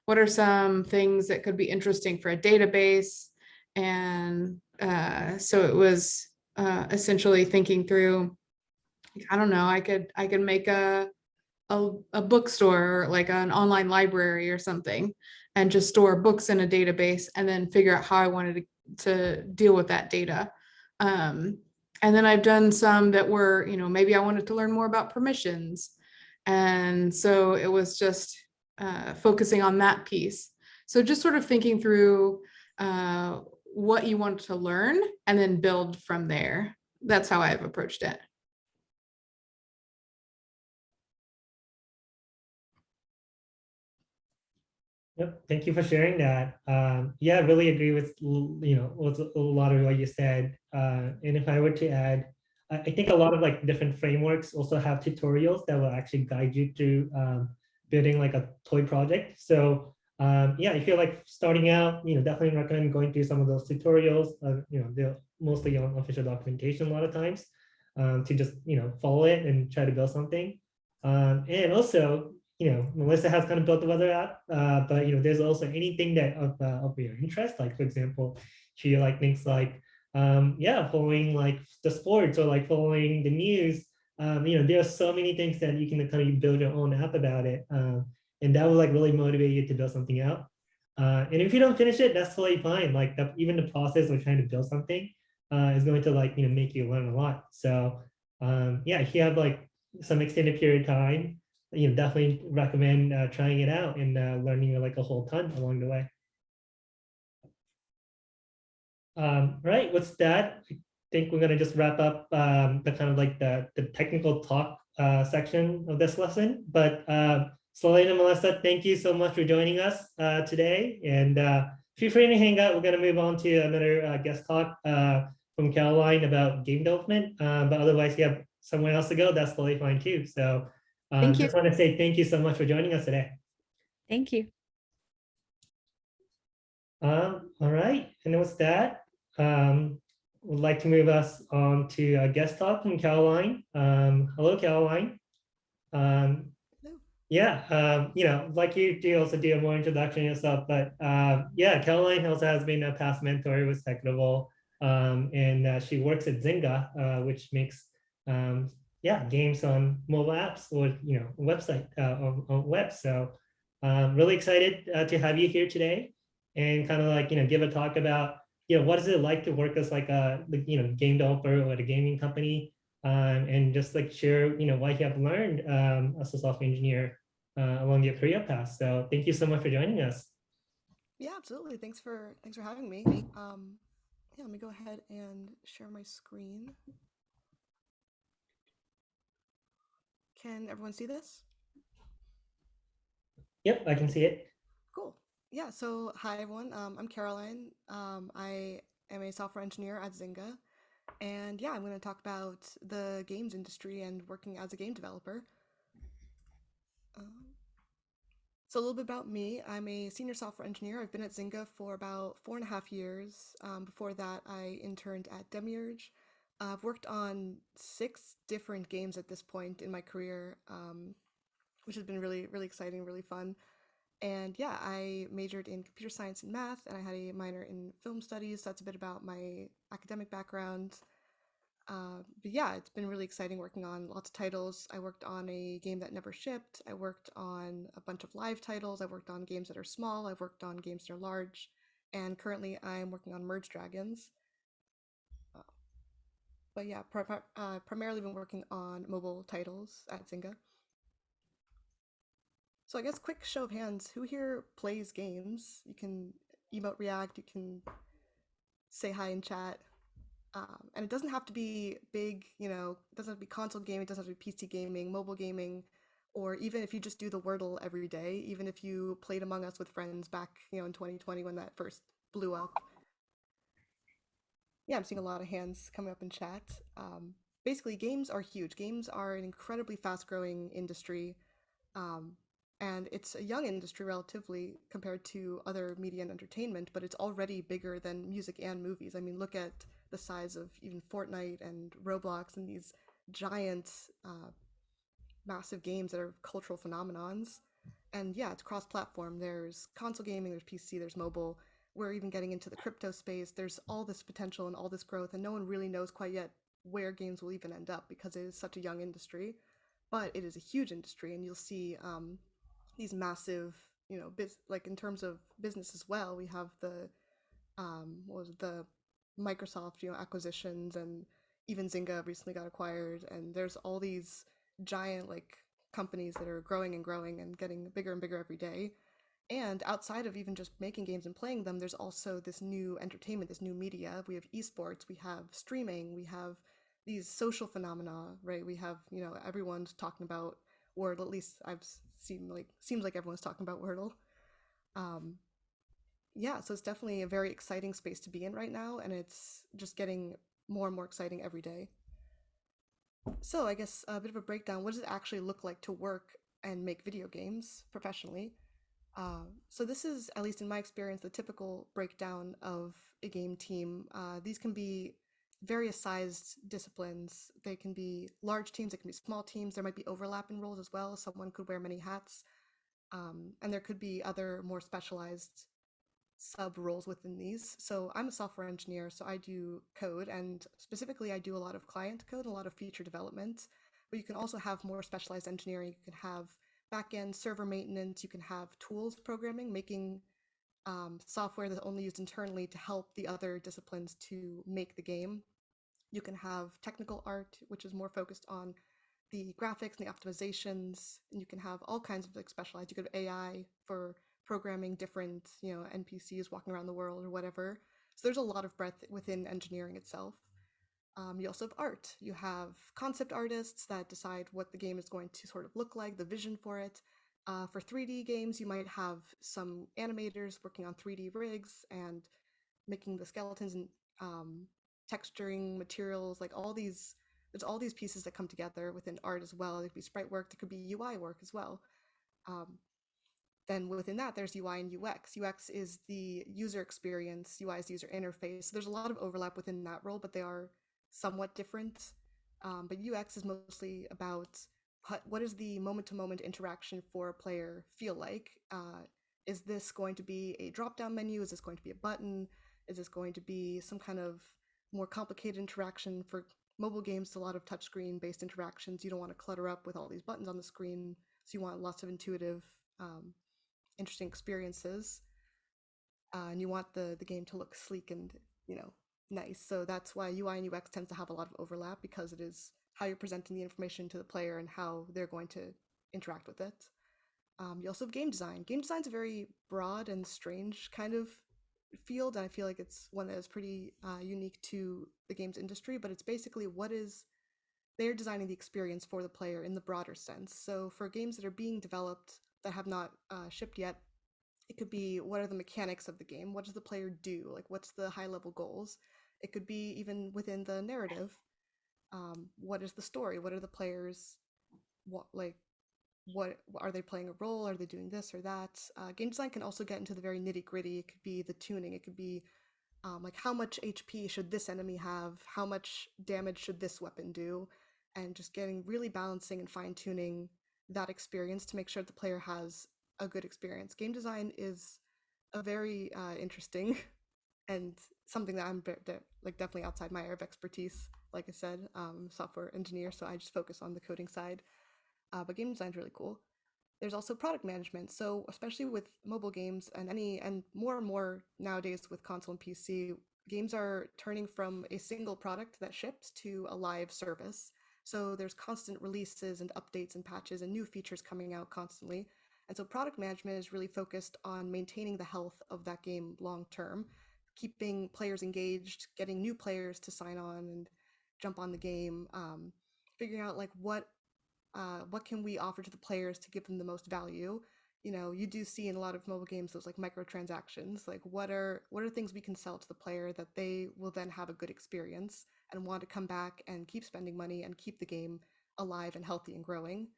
what are some things that could be interesting for a database? And so it was essentially thinking through, I don't know, I could make a bookstore, or like an online library or something, and just store books in a database and then figure out how I wanted to deal with that data. And then I've done some that were, maybe I wanted to learn more about permissions. And so it was just focusing on that piece. So just sort of thinking through what you want to learn and then build from there. That's how I've approached it. Yep, thank you for sharing that. Yeah, I really agree with with a lot of what you said. And if I were to add, I think a lot of like different frameworks also have tutorials that will actually guide you through building like a toy project. So yeah, if you're like starting out, definitely recommend going through some of those tutorials. They're mostly on official documentation a lot of times, to just follow it and try to build something. And also, Melissa has kind of built the weather app, but there's also anything that of your interest. Like for example, she like things like yeah, following like the sports or like following the news. there are so many things that you can kind of build your own app about it. And that will like really motivate you to build something out. And if you don't finish it, that's totally fine. Like even the process of trying to build something is going to like, make you learn a lot. So yeah, if you have like some extended period of time, definitely recommend trying it out and learning like a whole ton along the way. Right, what's that? I think we're gonna just wrap up the kind of like the technical talk section of this lesson. But Selena and Melissa, thank you so much for joining us today. And feel free to hang out. We're gonna move on to another guest talk from Caroline about game development. But otherwise, you have somewhere else to go. That's totally fine too. So Thank you. just want to say thank you so much for joining us today. Thank you. All right, and with that, would like to move us on to a guest talk from Caroline. Hello, Caroline. Yeah, like you do also do a more introduction yourself, but yeah, Caroline also has been a past mentor with Techquitable, and she works at Zynga, which makes yeah, games on mobile apps or website on web. So really excited to have you here today and kind of like give a talk about what is it like to work as like a game developer or at a gaming company, and just like share what you have learned as a software engineer along your career path. So thank you so much for joining us. Yeah, absolutely. Thanks for having me. Yeah, let me go ahead and share my screen. Can everyone see this? Yep, I can see it. Cool. Yeah, so hi everyone. I'm Caroline. I am a software engineer at Zynga. And yeah, I'm going to talk about the games industry and working as a game developer. So a little bit about me. I'm a senior software engineer. I've been at Zynga for about 4.5 years. Before that, I interned at Demiurge. I've worked on 6 different games at this point in my career, which has been really, really exciting, really fun. And yeah, I majored in computer science and math, and I had a minor in film studies. So that's a bit about my academic background. But yeah, it's been really exciting working on lots of titles. I worked on a game that never shipped. I worked on a bunch of live titles. I worked on games that are small. I've worked on games that are large. And currently I'm working on Merge Dragons. But yeah, primarily been working on mobile titles at Zynga. So I guess quick show of hands, who here plays games? You can emote react, you can say hi in chat. And it doesn't have to be big, it doesn't have to be console gaming, it doesn't have to be PC gaming, mobile gaming, or even if you just do the Wordle every day, even if you played Among Us with friends back, in 2020 when that first blew up. Yeah, I'm seeing a lot of hands coming up in chat. Basically, games are huge. Games are an incredibly fast-growing industry, and it's a young industry relatively compared to other media and entertainment, but it's already bigger than music and movies. I mean, look at the size of even Fortnite and Roblox and these giant, massive games that are cultural phenomenons. And yeah, it's cross-platform. There's console gaming, there's PC, there's mobile. We're even getting into the crypto space. There's all this potential and all this growth, and no one really knows quite yet where games will even end up because it is such a young industry. But it is a huge industry, and you'll see these massive, like in terms of business as well. We have the the Microsoft, acquisitions, and even Zynga recently got acquired, and there's all these giant like companies that are growing and growing and getting bigger and bigger every day. And outside of even just making games and playing them, there's also this new entertainment, this new media. We have esports, we have streaming, we have these social phenomena, right? We have, everyone's talking about Wordle. At least I've seen seems like everyone's talking about Wordle. Yeah, so it's definitely a very exciting space to be in right now, and it's just getting more and more exciting every day. So I guess a bit of a breakdown. What does it actually look like to work and make video games professionally? So this is, at least in my experience, the typical breakdown of a game team. These can be various sized disciplines. They can be large teams, they can be small teams. There might be overlap in roles as well. Someone could wear many hats. And there could be other more specialized sub roles within these. So I'm a software engineer, so I do code, and specifically I do a lot of client code, a lot of feature development. but you can also have more specialized engineering. You can have backend server maintenance. You can have tools programming, making software that's only used internally to help the other disciplines to make the game. You can have technical art, which is more focused on the graphics and the optimizations, and you can have all kinds of like specialized. You could have AI for programming different, NPCs walking around the world or whatever. So there's a lot of breadth within engineering itself. You also have art. You have concept artists that decide what the game is going to sort of look like, the vision for it. For 3D games, you might have some animators working on 3D rigs and making the skeletons and texturing materials, like all these. There's all these pieces that come together within art as well. There could be sprite work, there could be UI work as well. Then within that, there's UI and UX. UX is the user experience, UI is the user interface. So there's a lot of overlap within that role, but they are somewhat different. But UX is mostly about what is the moment-to-moment interaction for a player feel like? Is this going to be a drop-down menu? Is this going to be a button? Is this going to be some kind of more complicated interaction? For mobile games, a lot of touchscreen based interactions. You don't want to clutter up with all these buttons on the screen, so you want lots of intuitive, interesting experiences, and you want the game to look sleek and nice. So that's why UI and UX tends to have a lot of overlap, because it is how you're presenting the information to the player and how they're going to interact with it. You also have game design. Game design is a very broad and strange kind of field, and I feel like it's one that is pretty unique to the games industry, but it's basically they're designing the experience for the player in the broader sense. So for games that are being developed that have not shipped yet, it could be, what are the mechanics of the game? What does the player do? Like, what's the high level goals? It could be even within the narrative. What is the story? What are the players, what are they playing a role? Are they doing this or that? Game design can also get into the very nitty gritty. It could be the tuning. It could be like, how much HP should this enemy have? How much damage should this weapon do? And just getting really balancing and fine tuning that experience to make sure the player has a good experience. Game design is a very interesting and something that I'm definitely outside my area of expertise. Like I said, software engineer, so I just focus on the coding side. But game design is really cool. There's also product management. So especially with mobile games and more nowadays with console and PC, games are turning from a single product that ships to a live service. So there's constant releases and updates and patches and new features coming out constantly. And so product management is really focused on maintaining the health of that game long term, keeping players engaged, getting new players to sign on and jump on the game, figuring out like what can we offer to the players to give them the most value. You do see in a lot of mobile games those like microtransactions, like what are things we can sell to the player that they will then have a good experience and want to come back and keep spending money and keep the game alive and healthy and growing.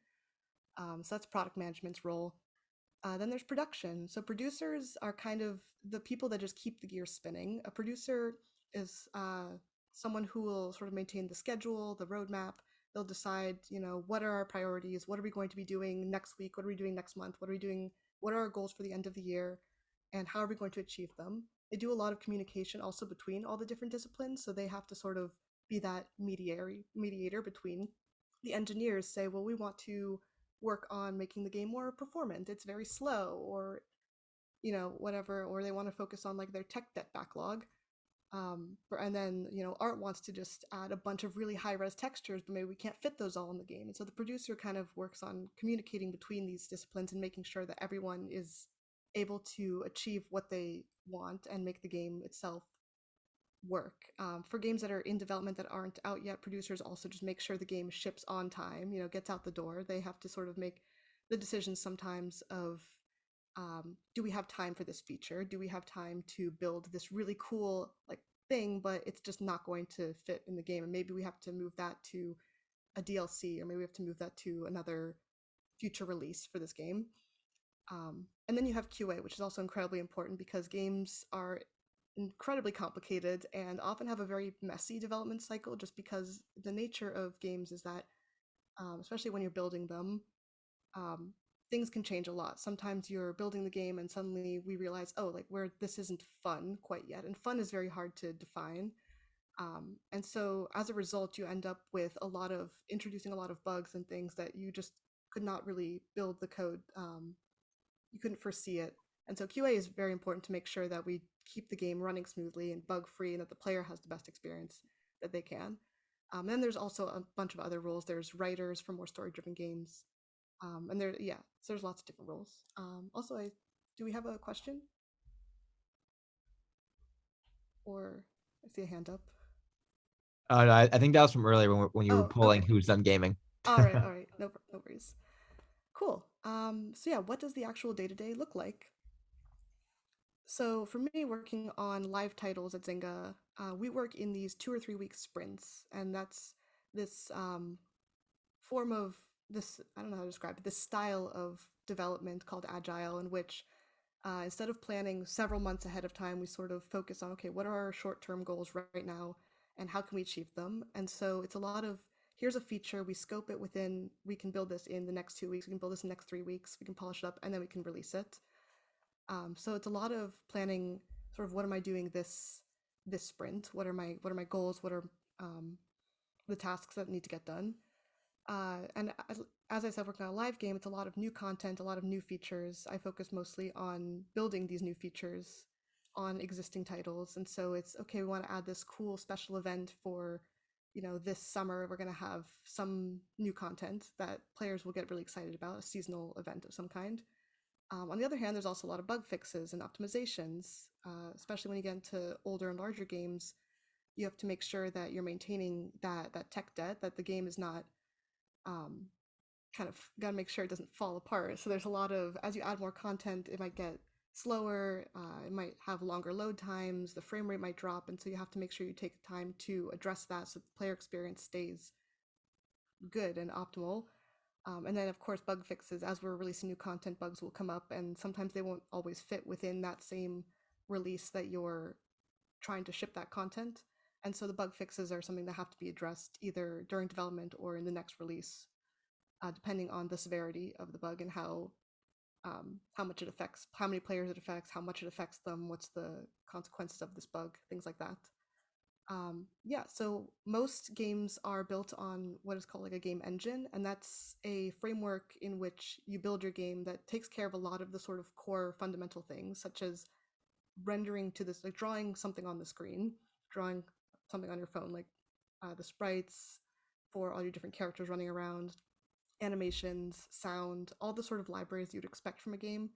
So that's product management's role. Then there's production. So producers are kind of the people that just keep the gear spinning. A producer is someone who will sort of maintain the schedule, the roadmap. They'll decide, what are our priorities? What are we going to be doing next week? What are we doing next month? What are we doing? What are our goals for the end of the year? And how are we going to achieve them? They do a lot of communication also between all the different disciplines. So they have to sort of be that mediator between the engineers. Say, well, we want to work on making the game more performant. It's very slow, or, whatever, or they want to focus on like their tech debt backlog. And then, art wants to just add a bunch of really high-res textures, but maybe we can't fit those all in the game. And so the producer kind of works on communicating between these disciplines and making sure that everyone is able to achieve what they want and make the game itself work. For games that are in development that aren't out yet, producers also just make sure the game ships on time, gets out the door. They have to sort of make the decisions sometimes of, do we have time for this feature? Do we have time to build this really cool thing, but it's just not going to fit in the game? And maybe we have to move that to a DLC, or maybe we have to move that to another future release for this game. And then you have QA, which is also incredibly important because games are incredibly complicated and often have a very messy development cycle, just because the nature of games is that, especially when you're building them, things can change a lot. Sometimes you're building the game and suddenly we realize, this isn't fun quite yet. And fun is very hard to define. And so as a result, you end up with introducing a lot of bugs and things that you just could not really build the code. You couldn't foresee it. And so QA is very important to make sure that we keep the game running smoothly and bug free and that the player has the best experience that they can. Then there's also a bunch of other roles. There's writers for more story driven games. And so there's lots of different roles. Also, do we have a question? Or I see a hand up. No, I think that was from earlier when you were Oh, polling okay. who's done gaming. All right. No worries. Cool. So yeah, what does the actual day-to-day look like? So for me, working on live titles at Zynga, we work in these 2 or 3 week sprints, and that's this form of this, I don't know how to describe it, this style of development called agile, in which instead of planning several months ahead of time, we sort of focus on, okay, what are our short-term goals right now, and how can we achieve them? And so it's a lot of, here's a feature, we scope it within, we can build this in the next 2 weeks, we can build this in the next 3 weeks, we can polish it up, and then we can release it. So it's a lot of planning, sort of what am I doing this sprint? What are my goals? What are the tasks that need to get done? And as I said, working on a live game, it's a lot of new content, a lot of new features. I focus mostly on building these new features on existing titles. And so it's, okay, we want to add this cool special event for, this summer. We're going to have some new content that players will get really excited about, a seasonal event of some kind. On the other hand, there's also a lot of bug fixes and optimizations, especially when you get into older and larger games. You have to make sure that you're maintaining that tech debt, that the game is not kind of, got to make sure it doesn't fall apart. So there's a lot of, as you add more content, it might get slower, it might have longer load times, the frame rate might drop, and so you have to make sure you take the time to address that so the player experience stays good and optimal. And then, of course, bug fixes. As we're releasing new content, bugs will come up, and sometimes they won't always fit within that same release that you're trying to ship that content. And so the bug fixes are something that have to be addressed either during development or in the next release, depending on the severity of the bug and how much it affects, how many players it affects, how much it affects them, what's the consequences of this bug, things like that. So most games are built on what is called like a game engine, and that's a framework in which you build your game that takes care of a lot of the sort of core fundamental things, such as rendering to this, like drawing something on the screen, drawing something on your phone, like the sprites for all your different characters running around, animations, sound, all the sort of libraries you'd expect from a game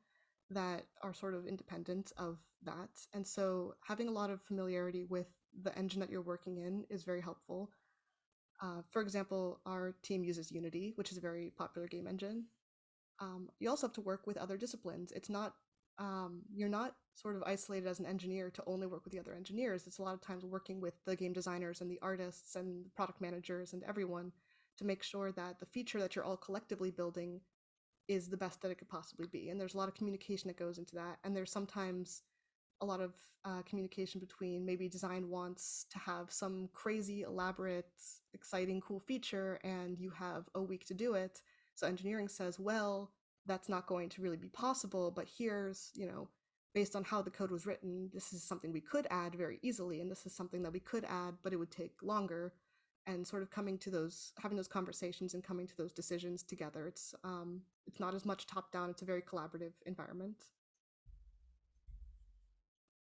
that are sort of independent of that. And so having a lot of familiarity with the engine that you're working in is very helpful. For example, our team uses Unity, which is a very popular game engine. You also have to work with other disciplines. It's not, you're not sort of isolated as an engineer to only work with the other engineers. It's a lot of times working with the game designers and the artists and the product managers and everyone to make sure that the feature that you're all collectively building is the best that it could possibly be. And there's a lot of communication that goes into that. And there's sometimes a lot of communication between, maybe design wants to have some crazy, elaborate, exciting, cool feature, and you have a week to do it. So engineering says, well, that's not going to really be possible, but here's, based on how the code was written, this is something we could add very easily, and this is something that we could add, but it would take longer. And sort of coming to those, having those conversations and coming to those decisions together. It's not as much top down. It's a very collaborative environment.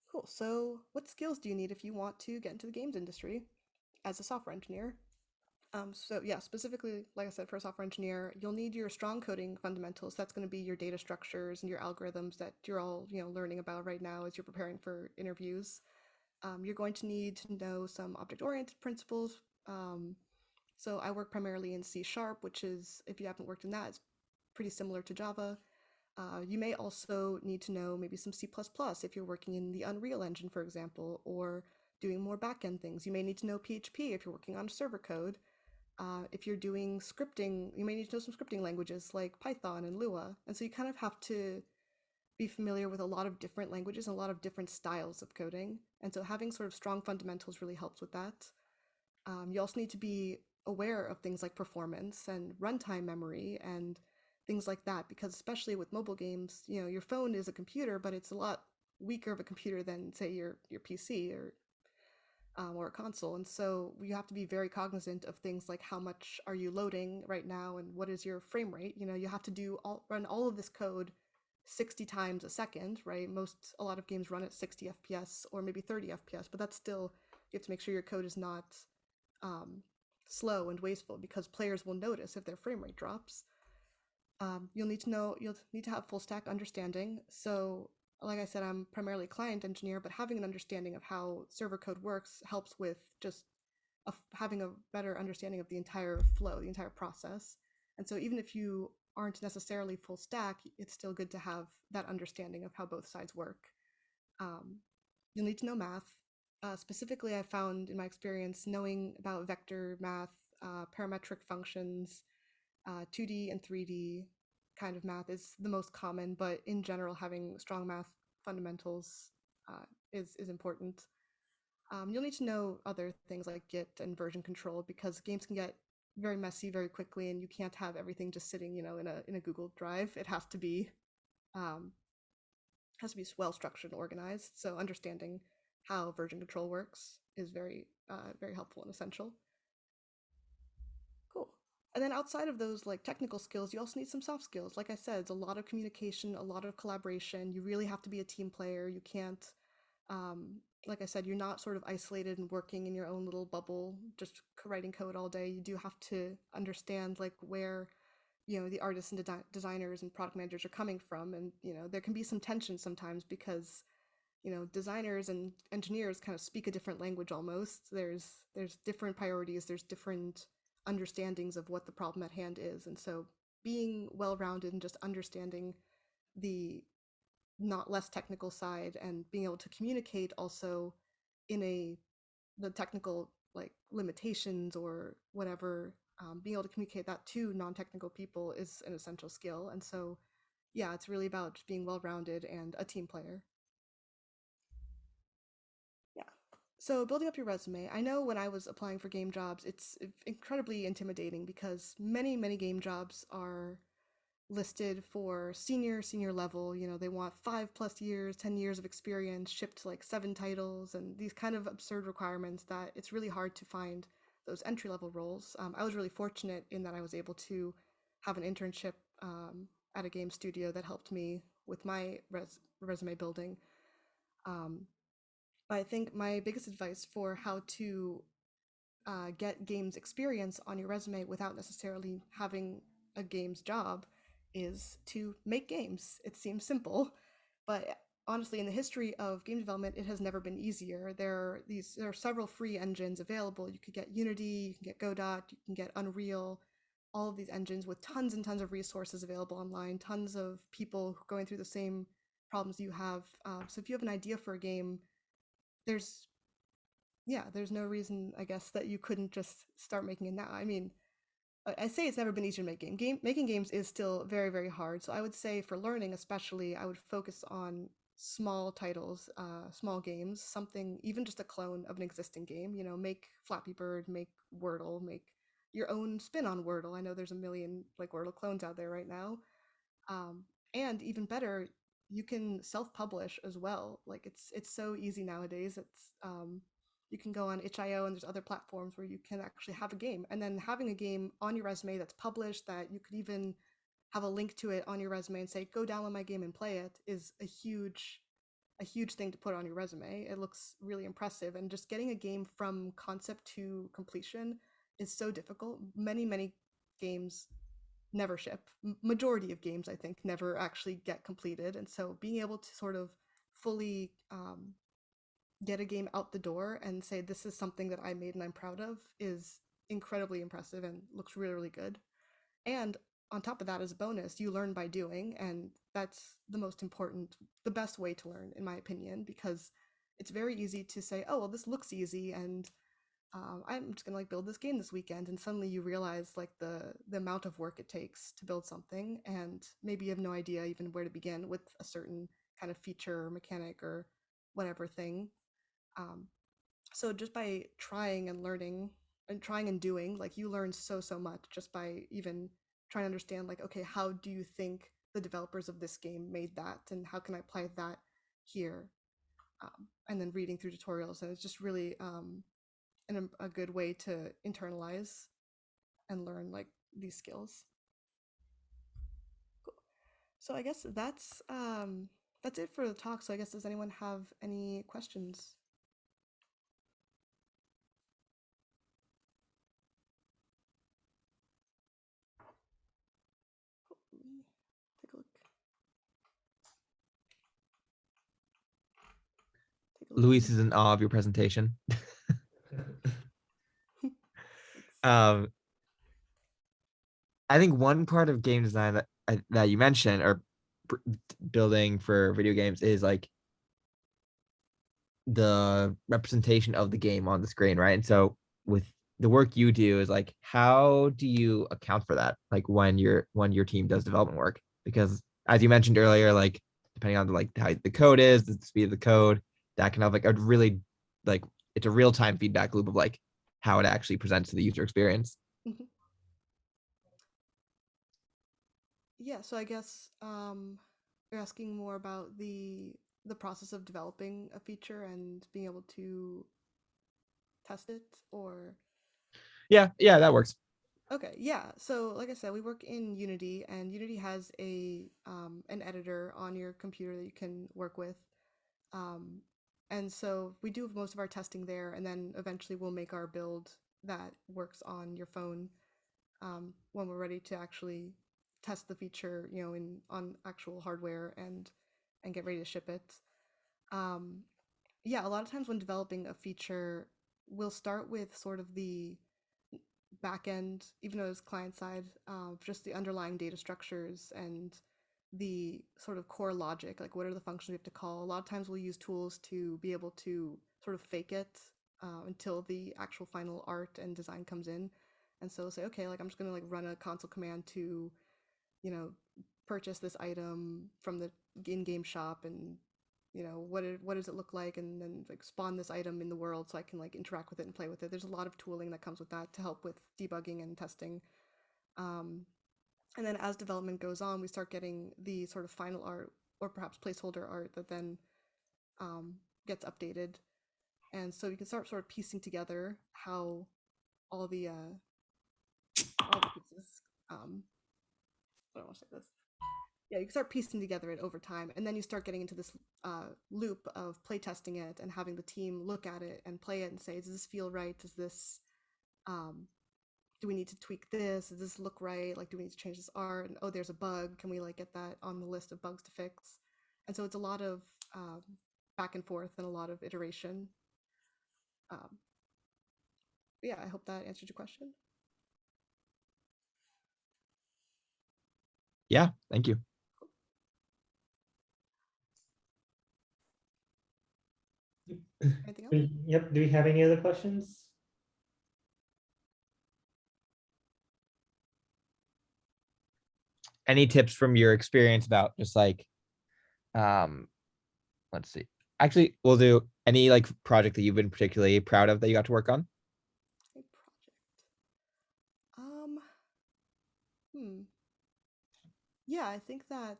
Cool. So what skills do you need if you want to get into the games industry as a software engineer? So yeah, specifically, like I said, for a software engineer, you'll need your strong coding fundamentals. That's going to be your data structures and your algorithms that you're all, learning about right now as you're preparing for interviews. You're going to need to know some object-oriented principles. So I work primarily in C#, which is, if you haven't worked in that, it's pretty similar to Java. You may also need to know maybe some C++ if you're working in the Unreal Engine, for example, or doing more backend things. You may need to know PHP if you're working on server code. If you're doing scripting, you may need to know some scripting languages like Python and Lua. And so you kind of have to be familiar with a lot of different languages and a lot of different styles of coding. And so having sort of strong fundamentals really helps with that. You also need to be aware of things like performance and runtime memory and things like that, because especially with mobile games, your phone is a computer, but it's a lot weaker of a computer than, say, your PC. Or or a console. And so you have to be very cognizant of things like how much are you loading right now and what is your frame rate. You know, you have to run all of this code 60 times a second, right? A lot of games run at 60 FPS or maybe 30 FPS, but that's still, you have to make sure your code is not slow and wasteful, because players will notice if their frame rate drops. You'll need to have full stack understanding. So like I said, I'm primarily a client engineer, but having an understanding of how server code works helps with just having a better understanding of the entire flow, the entire process. And so even if you aren't necessarily full stack, it's still good to have that understanding of how both sides work. You'll need to know math. Specifically, I found in my experience, knowing about vector math, parametric functions, 2D and 3D kind of math is the most common, but in general, having strong math fundamentals is important. You'll need to know other things like Git and version control, because games can get very messy very quickly, and you can't have everything just sitting, you know, in a Google Drive. It has to be well structured and organized. So understanding how version control works is very very helpful and essential. Cool. And then outside of those like technical skills, you also need some soft skills. Like I said, it's a lot of communication, a lot of collaboration. You really have to be a team player. You can't, like I said, you're not sort of isolated and working in your own little bubble, just writing code all day. You do have to understand like where, you know, the artists and designers and product managers are coming from. And, you know, there can be some tension sometimes because, you know, designers and engineers kind of speak a different language almost. There's different priorities, there's different understandings of what the problem at hand is. And so being well-rounded and just understanding the not less technical side and being able to communicate also in the technical like limitations or whatever, being able to communicate that to non-technical people is an essential skill. And so yeah, it's really about just being well-rounded and a team player. Yeah. So building up your resume, I know when I was applying for game jobs, it's incredibly intimidating because many game jobs are listed for senior level. You know, they want 5+ years, 10 years of experience, shipped like 7 titles, and these kind of absurd requirements that it's really hard to find those entry level roles. I was really fortunate in that I was able to have an internship at a game studio that helped me with my resume building. I think my biggest advice for how to get games experience on your resume without necessarily having a games job is to make games. It seems simple, but honestly, in the history of game development, it has never been easier. There are several free engines available. You could get Unity, you can get Godot, you can get Unreal, all of these engines with tons and tons of resources available online, tons of people going through the same problems you have. So if you have an idea for a game, there's no reason, I guess, that you couldn't just start making it now. I mean, I say it's never been easier to make making games is still very, very hard. So I would say for learning, especially, I would focus on small titles, small games, something, even just a clone of an existing game. You know, make Flappy Bird, make Wordle, make your own spin on Wordle. I know there's a million like Wordle clones out there right now. And even better, you can self-publish as well. Like it's so easy nowadays. It's you can go on itch.io and there's other platforms where you can actually have a game, and then having a game on your resume that's published, that you could even have a link to it on your resume and say, go download my game and play it, is a huge thing to put on your resume. It looks really impressive, and just getting a game from concept to completion is so difficult. Many games never ship. Majority of games, I think, never actually get completed. And so being able to sort of fully get a game out the door and say, this is something that I made and I'm proud of, is incredibly impressive and looks really, really good. And on top of that, as a bonus, you learn by doing. And that's the best way to learn, in my opinion, because it's very easy to say, oh, well, this looks easy, and I'm just gonna like build this game this weekend, and suddenly you realize like the amount of work it takes to build something, and maybe you have no idea even where to begin with a certain kind of feature or mechanic or whatever thing. So just by trying and learning and trying and doing, like you learn so much just by even trying to understand like, okay, how do you think the developers of this game made that, and how can I apply that here? and then reading through tutorials. And it's just really a good way to internalize and learn like these skills. Cool. So I guess that's it for the talk. So I guess, does anyone have any questions? Cool. Let me take a look. Take a look. Luis is in awe of your presentation. Thanks. I think one part of game design that you mentioned, or building for video games, is like the representation of the game on the screen, right? And so with the work you do, is like, how do you account for that, like when your team does development work? Because as you mentioned earlier, like depending on like how the code is, the speed of the code, that can have like a really, like, it's a real-time feedback loop of like how it actually presents to the user experience. Mhm. Yeah, so I guess you're asking more about the process of developing a feature and being able to test it, or Yeah, that works. okay, yeah. So like I said, we work in Unity, and Unity has an editor on your computer that you can work with. Um, and so we do most of our testing there, and then eventually we'll make our build that works on your phone when we're ready to actually test the feature, you know, on actual hardware and get ready to ship it. Um, yeah, a lot of times when developing a feature, we'll start with sort of the back end, even though it's client side, just the underlying data structures and the sort of core logic, like what are the functions we have to call. A lot of times we'll use tools to be able to sort of fake it until the actual final art and design comes in. And so say, okay, like I'm just gonna like run a console command to, you know, purchase this item from the in-game shop, and you know what does it look like, and then like spawn this item in the world so I can like interact with it and play with it. There's a lot of tooling that comes with that to help with debugging and testing. um, and then as development goes on, we start getting the sort of final art or perhaps placeholder art that then gets updated, and so you can start sort of piecing together how all the pieces I don't want to say this. Yeah, you can start piecing together it over time, and then you start getting into this loop of playtesting it and having the team look at it and play it and say, does this feel right? Does this, do we need to tweak this? Does this look right? Like, do we need to change this art? And oh, there's a bug. Can we like get that on the list of bugs to fix? And so it's a lot of back and forth and a lot of iteration. Yeah, I hope that answered your question. Yeah, thank you. Anything else? Yep. Do we have any other questions? Any tips from your experience about just like, let's see. Actually, we'll do any like project that you've been particularly proud of that you got to work on. A project. Hmm. Yeah, I think that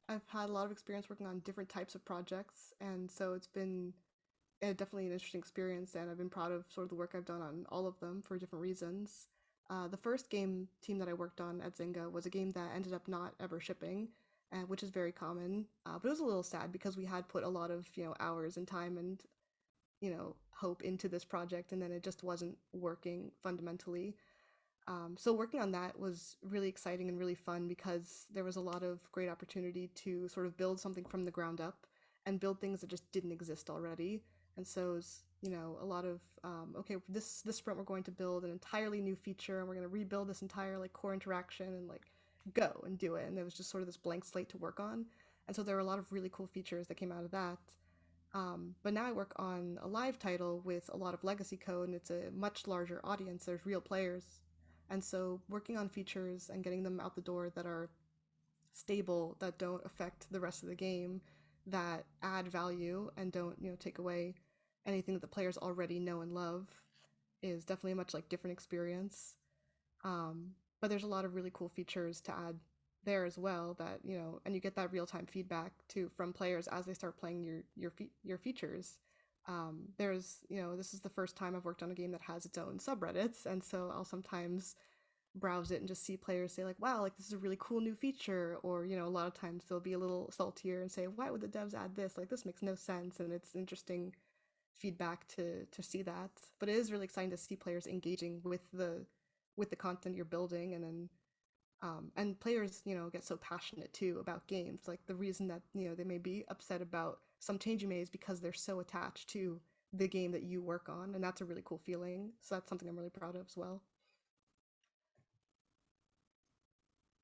I've had a lot of experience working on different types of projects, and so it's been definitely an interesting experience, and I've been proud of sort of the work I've done on all of them for different reasons. The first game team that I worked on at Zynga was a game that ended up not ever shipping, which is very common. But it was a little sad because we had put a lot of hours and time and hope into this project, and then it just wasn't working fundamentally. So working on that was really exciting and really fun because there was a lot of great opportunity to sort of build something from the ground up and build things that just didn't exist already. And so it was, a lot of okay, this sprint we're going to build an entirely new feature, and we're going to rebuild this entire like core interaction and like go and do it. And there was just sort of this blank slate to work on. And so there were a lot of really cool features that came out of that. But now I work on a live title with a lot of legacy code, and it's a much larger audience. There's real players. And so working on features and getting them out the door that are stable, that don't affect the rest of the game, that add value and don't, take away anything that the players already know and love is definitely a much like different experience. But there's a lot of really cool features to add there as well, that and you get that real-time feedback too from players as they start playing your features. There's this is the first time I've worked on a game that has its own subreddits, and so I'll sometimes browse it and just see players say like, wow, like this is a really cool new feature, or a lot of times they'll be a little saltier and say, why would the devs add this, like this makes no sense. And it's interesting feedback to see that. But it is really exciting to see players engaging with the content you're building. And then and players get so passionate too about games. Like the reason that they may be upset about some change you made is because they're so attached to the game that you work on, and that's a really cool feeling. So that's something I'm really proud of as well.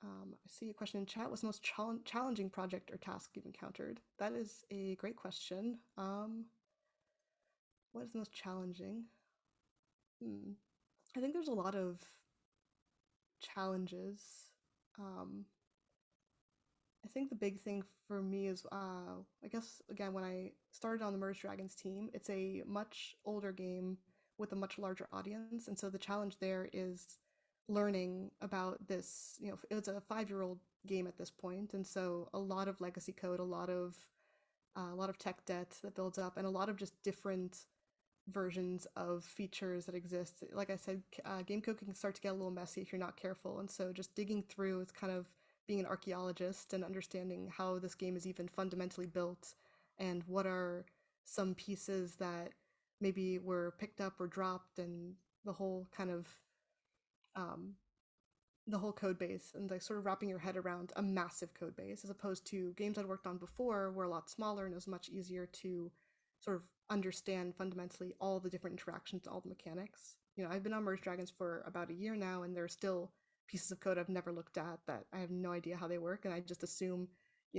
I see a question in chat. What's the most challenging project or task you've encountered? That is a great question. What is the most challenging? I think there's a lot of challenges. I think the big thing for me is, I guess, again, when I started on the Merge Dragons team, it's a much older game with a much larger audience. And so the challenge there is learning about this. It's a 5-year-old game at this point. And so a lot of legacy code, a lot of tech debt that builds up, and a lot of just different versions of features that exist. Like I said, game code can start to get a little messy if you're not careful. And so just digging through is kind of being an archaeologist and understanding how this game is even fundamentally built, and what are some pieces that maybe were picked up or dropped, and the whole kind of the whole code base, and like sort of wrapping your head around a massive code base, as opposed to games I'd worked on before were a lot smaller, and it was much easier to sort of understand fundamentally all the different interactions, all the mechanics. I've been on Merge Dragons for about a year now, and there are still pieces of code I've never looked at that I have no idea how they work, and I just assume,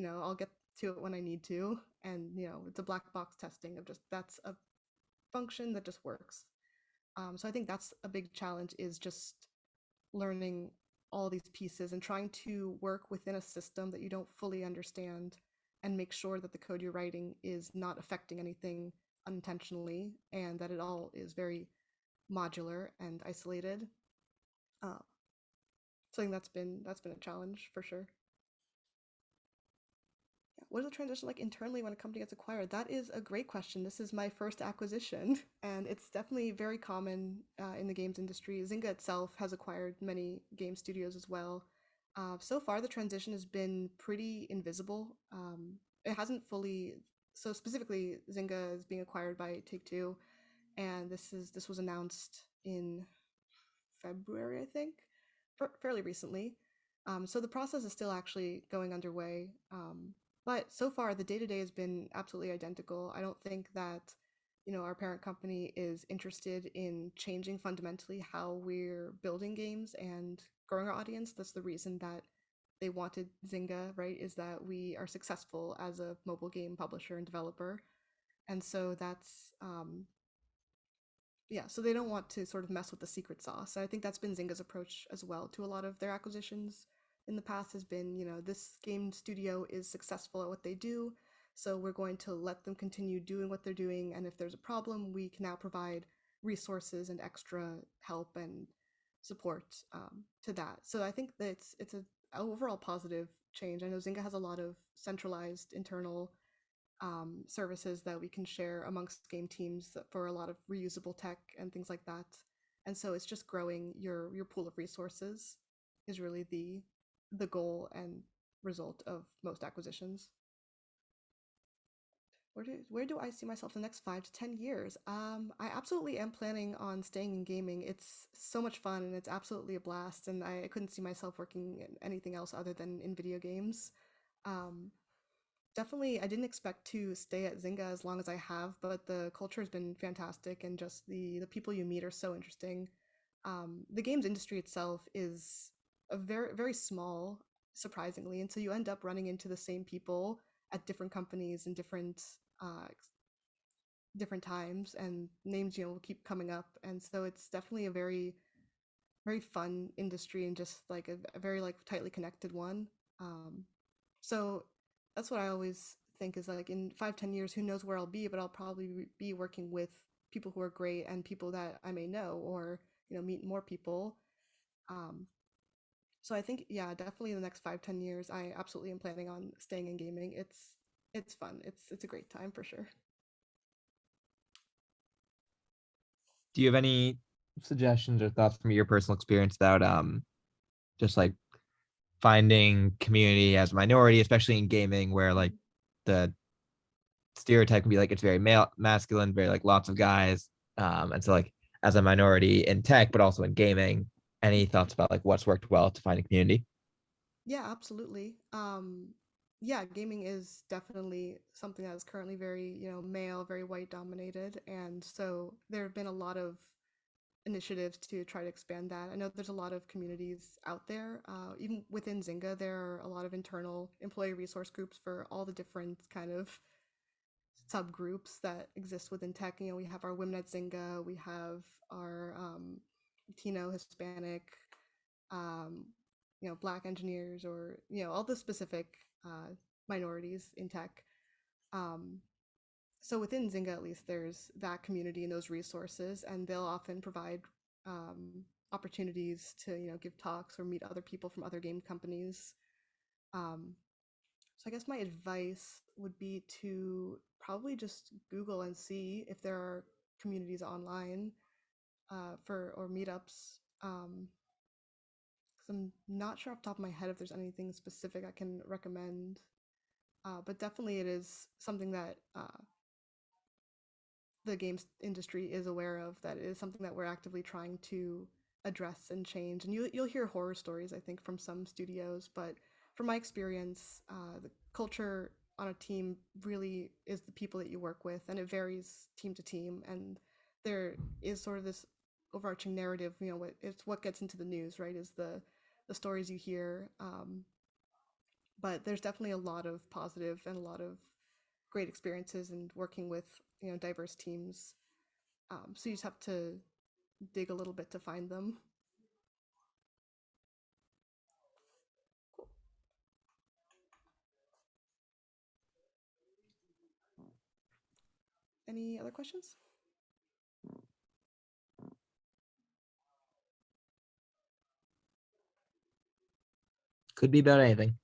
I'll get to it when I need to, and it's a black box testing of just that's a function that just works. So I think that's a big challenge, is just learning all these pieces and trying to work within a system that you don't fully understand, and make sure that the code you're writing is not affecting anything unintentionally, and that it all is very modular and isolated. So I think that's been a challenge for sure. Yeah. What is the transition like internally when a company gets acquired? That is a great question. This is my first acquisition, and it's definitely very common in the games industry. Zynga itself has acquired many game studios as well. So far, the transition has been pretty invisible. It hasn't fully. So specifically, Zynga is being acquired by Take-Two, and this was announced in February, I think, fairly recently. So the process is still actually going underway. But so far, the day-to-day has been absolutely identical. I don't think that, our parent company is interested in changing fundamentally how we're building games and growing our audience. That's the reason that they wanted Zynga, right? Is that we are successful as a mobile game publisher and developer. And so that's, yeah, so they don't want to sort of mess with the secret sauce. And I think that's been Zynga's approach as well to a lot of their acquisitions in the past, has been, this game studio is successful at what they do, so we're going to let them continue doing what they're doing. And if there's a problem, we can now provide resources and extra help and support to that. So I think that it's an overall positive change. I know Zynga has a lot of centralized internal services that we can share amongst game teams for a lot of reusable tech and things like that. And so it's just growing your pool of resources is really the goal and result of most acquisitions. Where do I see myself in the next 5 to 10 years? I absolutely am planning on staying in gaming. It's so much fun, and it's absolutely a blast, and I couldn't see myself working in anything else other than in video games. Definitely, I didn't expect to stay at Zynga as long as I have, but the culture has been fantastic, and just the people you meet are so interesting. The games industry itself is a very, very small, surprisingly, and so you end up running into the same people at different companies and different times, and names will keep coming up. And so it's definitely a very, very fun industry, and just like a very like tightly connected one. So that's what I always think, is like in 5-10 years, who knows where I'll be, but I'll probably be working with people who are great, and people that I may know, or meet more people. So I think, yeah, definitely in the next 5-10 years, I absolutely am planning on staying in gaming. It's fun. It's a great time for sure. Do you have any suggestions or thoughts from your personal experience about just like finding community as a minority, especially in gaming, where like the stereotype can be like it's very male masculine, very like lots of guys. And so like as a minority in tech, but also in gaming, any thoughts about like what's worked well to find a community? Yeah, absolutely. Yeah, gaming is definitely something that is currently very, male, very white dominated. And so there have been a lot of initiatives to try to expand that. I know there's a lot of communities out there. Even within Zynga, there are a lot of internal employee resource groups for all the different kind of subgroups that exist within tech. We have our Women at Zynga, we have our Latino, Hispanic, um, Black engineers, or all the specific minorities in tech. Um, so within Zynga, at least, there's that community and those resources, and they'll often provide opportunities to give talks or meet other people from other game companies. So I guess my advice would be to probably just Google and see if there are communities online for or meetups. 'Cause I'm not sure off the top of my head if there's anything specific I can recommend. But definitely it is something that the games industry is aware of, that it is something that we're actively trying to address and change. And you'll hear horror stories, I think, from some studios, but from my experience, the culture on a team really is the people that you work with, and it varies team to team. And there is sort of this overarching narrative, it's what gets into the news, right? Is the stories you hear. But there's definitely a lot of positive and a lot of great experiences in working with diverse teams. So you just have to dig a little bit to find them. Cool. Any other questions? Could be about anything.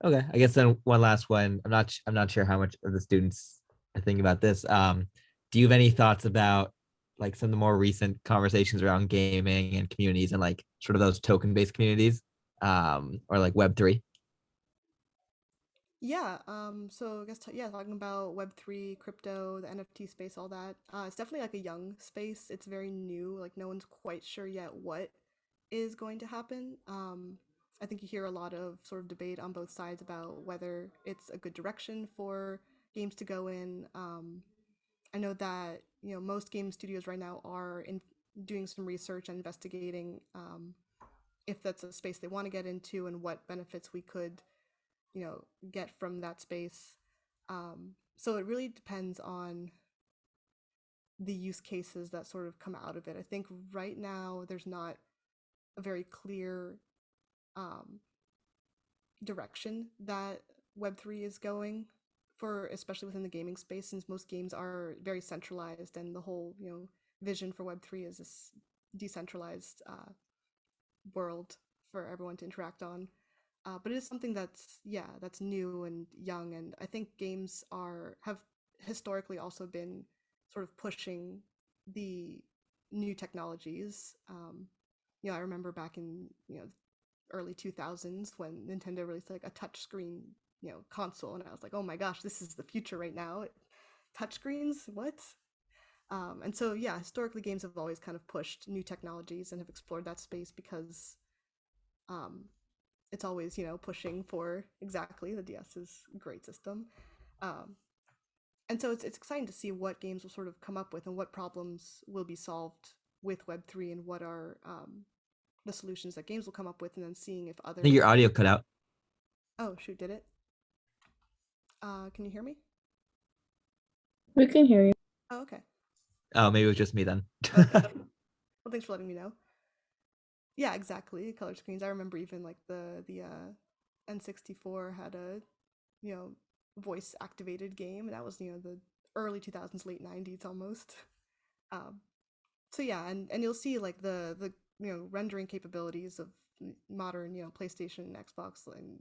Okay, I guess then one last one. I'm not sure how much of the students are thinking about this. Do you have any thoughts about like some of the more recent conversations around gaming and communities and like sort of those token-based communities, or like Web3? Yeah. So I guess talking about Web3, crypto, the NFT space, all that. It's definitely like a young space. It's very new. Like no one's quite sure yet what is going to happen. I think you hear a lot of sort of debate on both sides about whether it's a good direction for games to go in. I know that most game studios right now are doing some research and investigating if that's a space they want to get into and what benefits we could get from that space. So it really depends on the use cases that sort of come out of it. I think right now there's not a very clear direction that Web3 is going for, especially within the gaming space, since most games are very centralized, and the whole vision for Web3 is this decentralized world for everyone to interact on. But it is something that's new and young, and I think games have historically also been sort of pushing the new technologies. I remember back in early 2000s when Nintendo released like a touchscreen console, and I was like, oh my gosh, this is the future right now. Touchscreens, what? And so yeah, historically games have always kind of pushed new technologies and have explored that space because it's always pushing for exactly the DS is a great system. And so it's exciting to see what games will sort of come up with and what problems will be solved with Web3 and what are the solutions that games will come up with, and then seeing if I other. think your audio cut out. Oh shoot, did it? Can you hear me? We can hear you. Oh, okay. Oh, maybe it was just me then. Okay. Well, thanks for letting me know. Yeah, exactly. Color screens. I remember even like the N64 had a voice activated game, and that was the early 2000s, late 90s almost. So yeah, and you'll see like the rendering capabilities of modern PlayStation, Xbox, and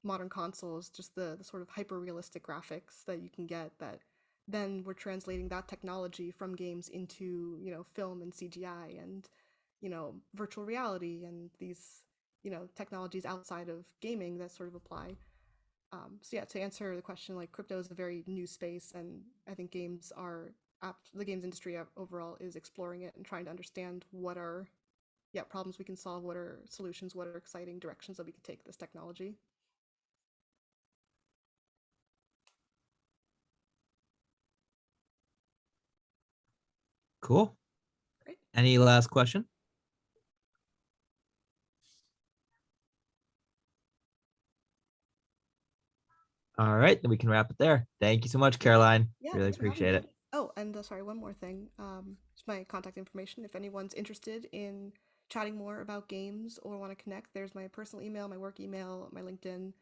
modern consoles, just the sort of hyper realistic graphics that you can get, that then we're translating that technology from games into film and CGI and virtual reality and these technologies outside of gaming that sort of apply. So yeah, to answer the question, like crypto is a very new space, and I think the games industry overall is exploring it and trying to understand what are problems we can solve, what are solutions, what are exciting directions that we can take this technology. Cool. Great. Any last question? All right, then we can wrap it there. Thank you so much, Caroline. Yeah, Really thanks for having appreciate me. it. Oh, and sorry, one more thing. It's my contact information. If anyone's interested in chatting more about games or want to connect, there's my personal email, my work email, my LinkedIn.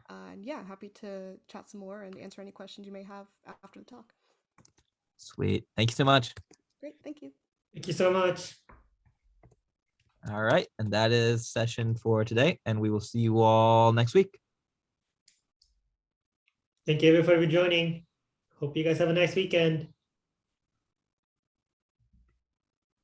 And yeah, happy to chat some more and answer any questions you may have after the talk. Sweet. Thank you so much. Great, thank you. Thank you so much. All right, and that is session for today, and we will see you all next week. Thank you everyone for joining. Hope you guys have a nice weekend.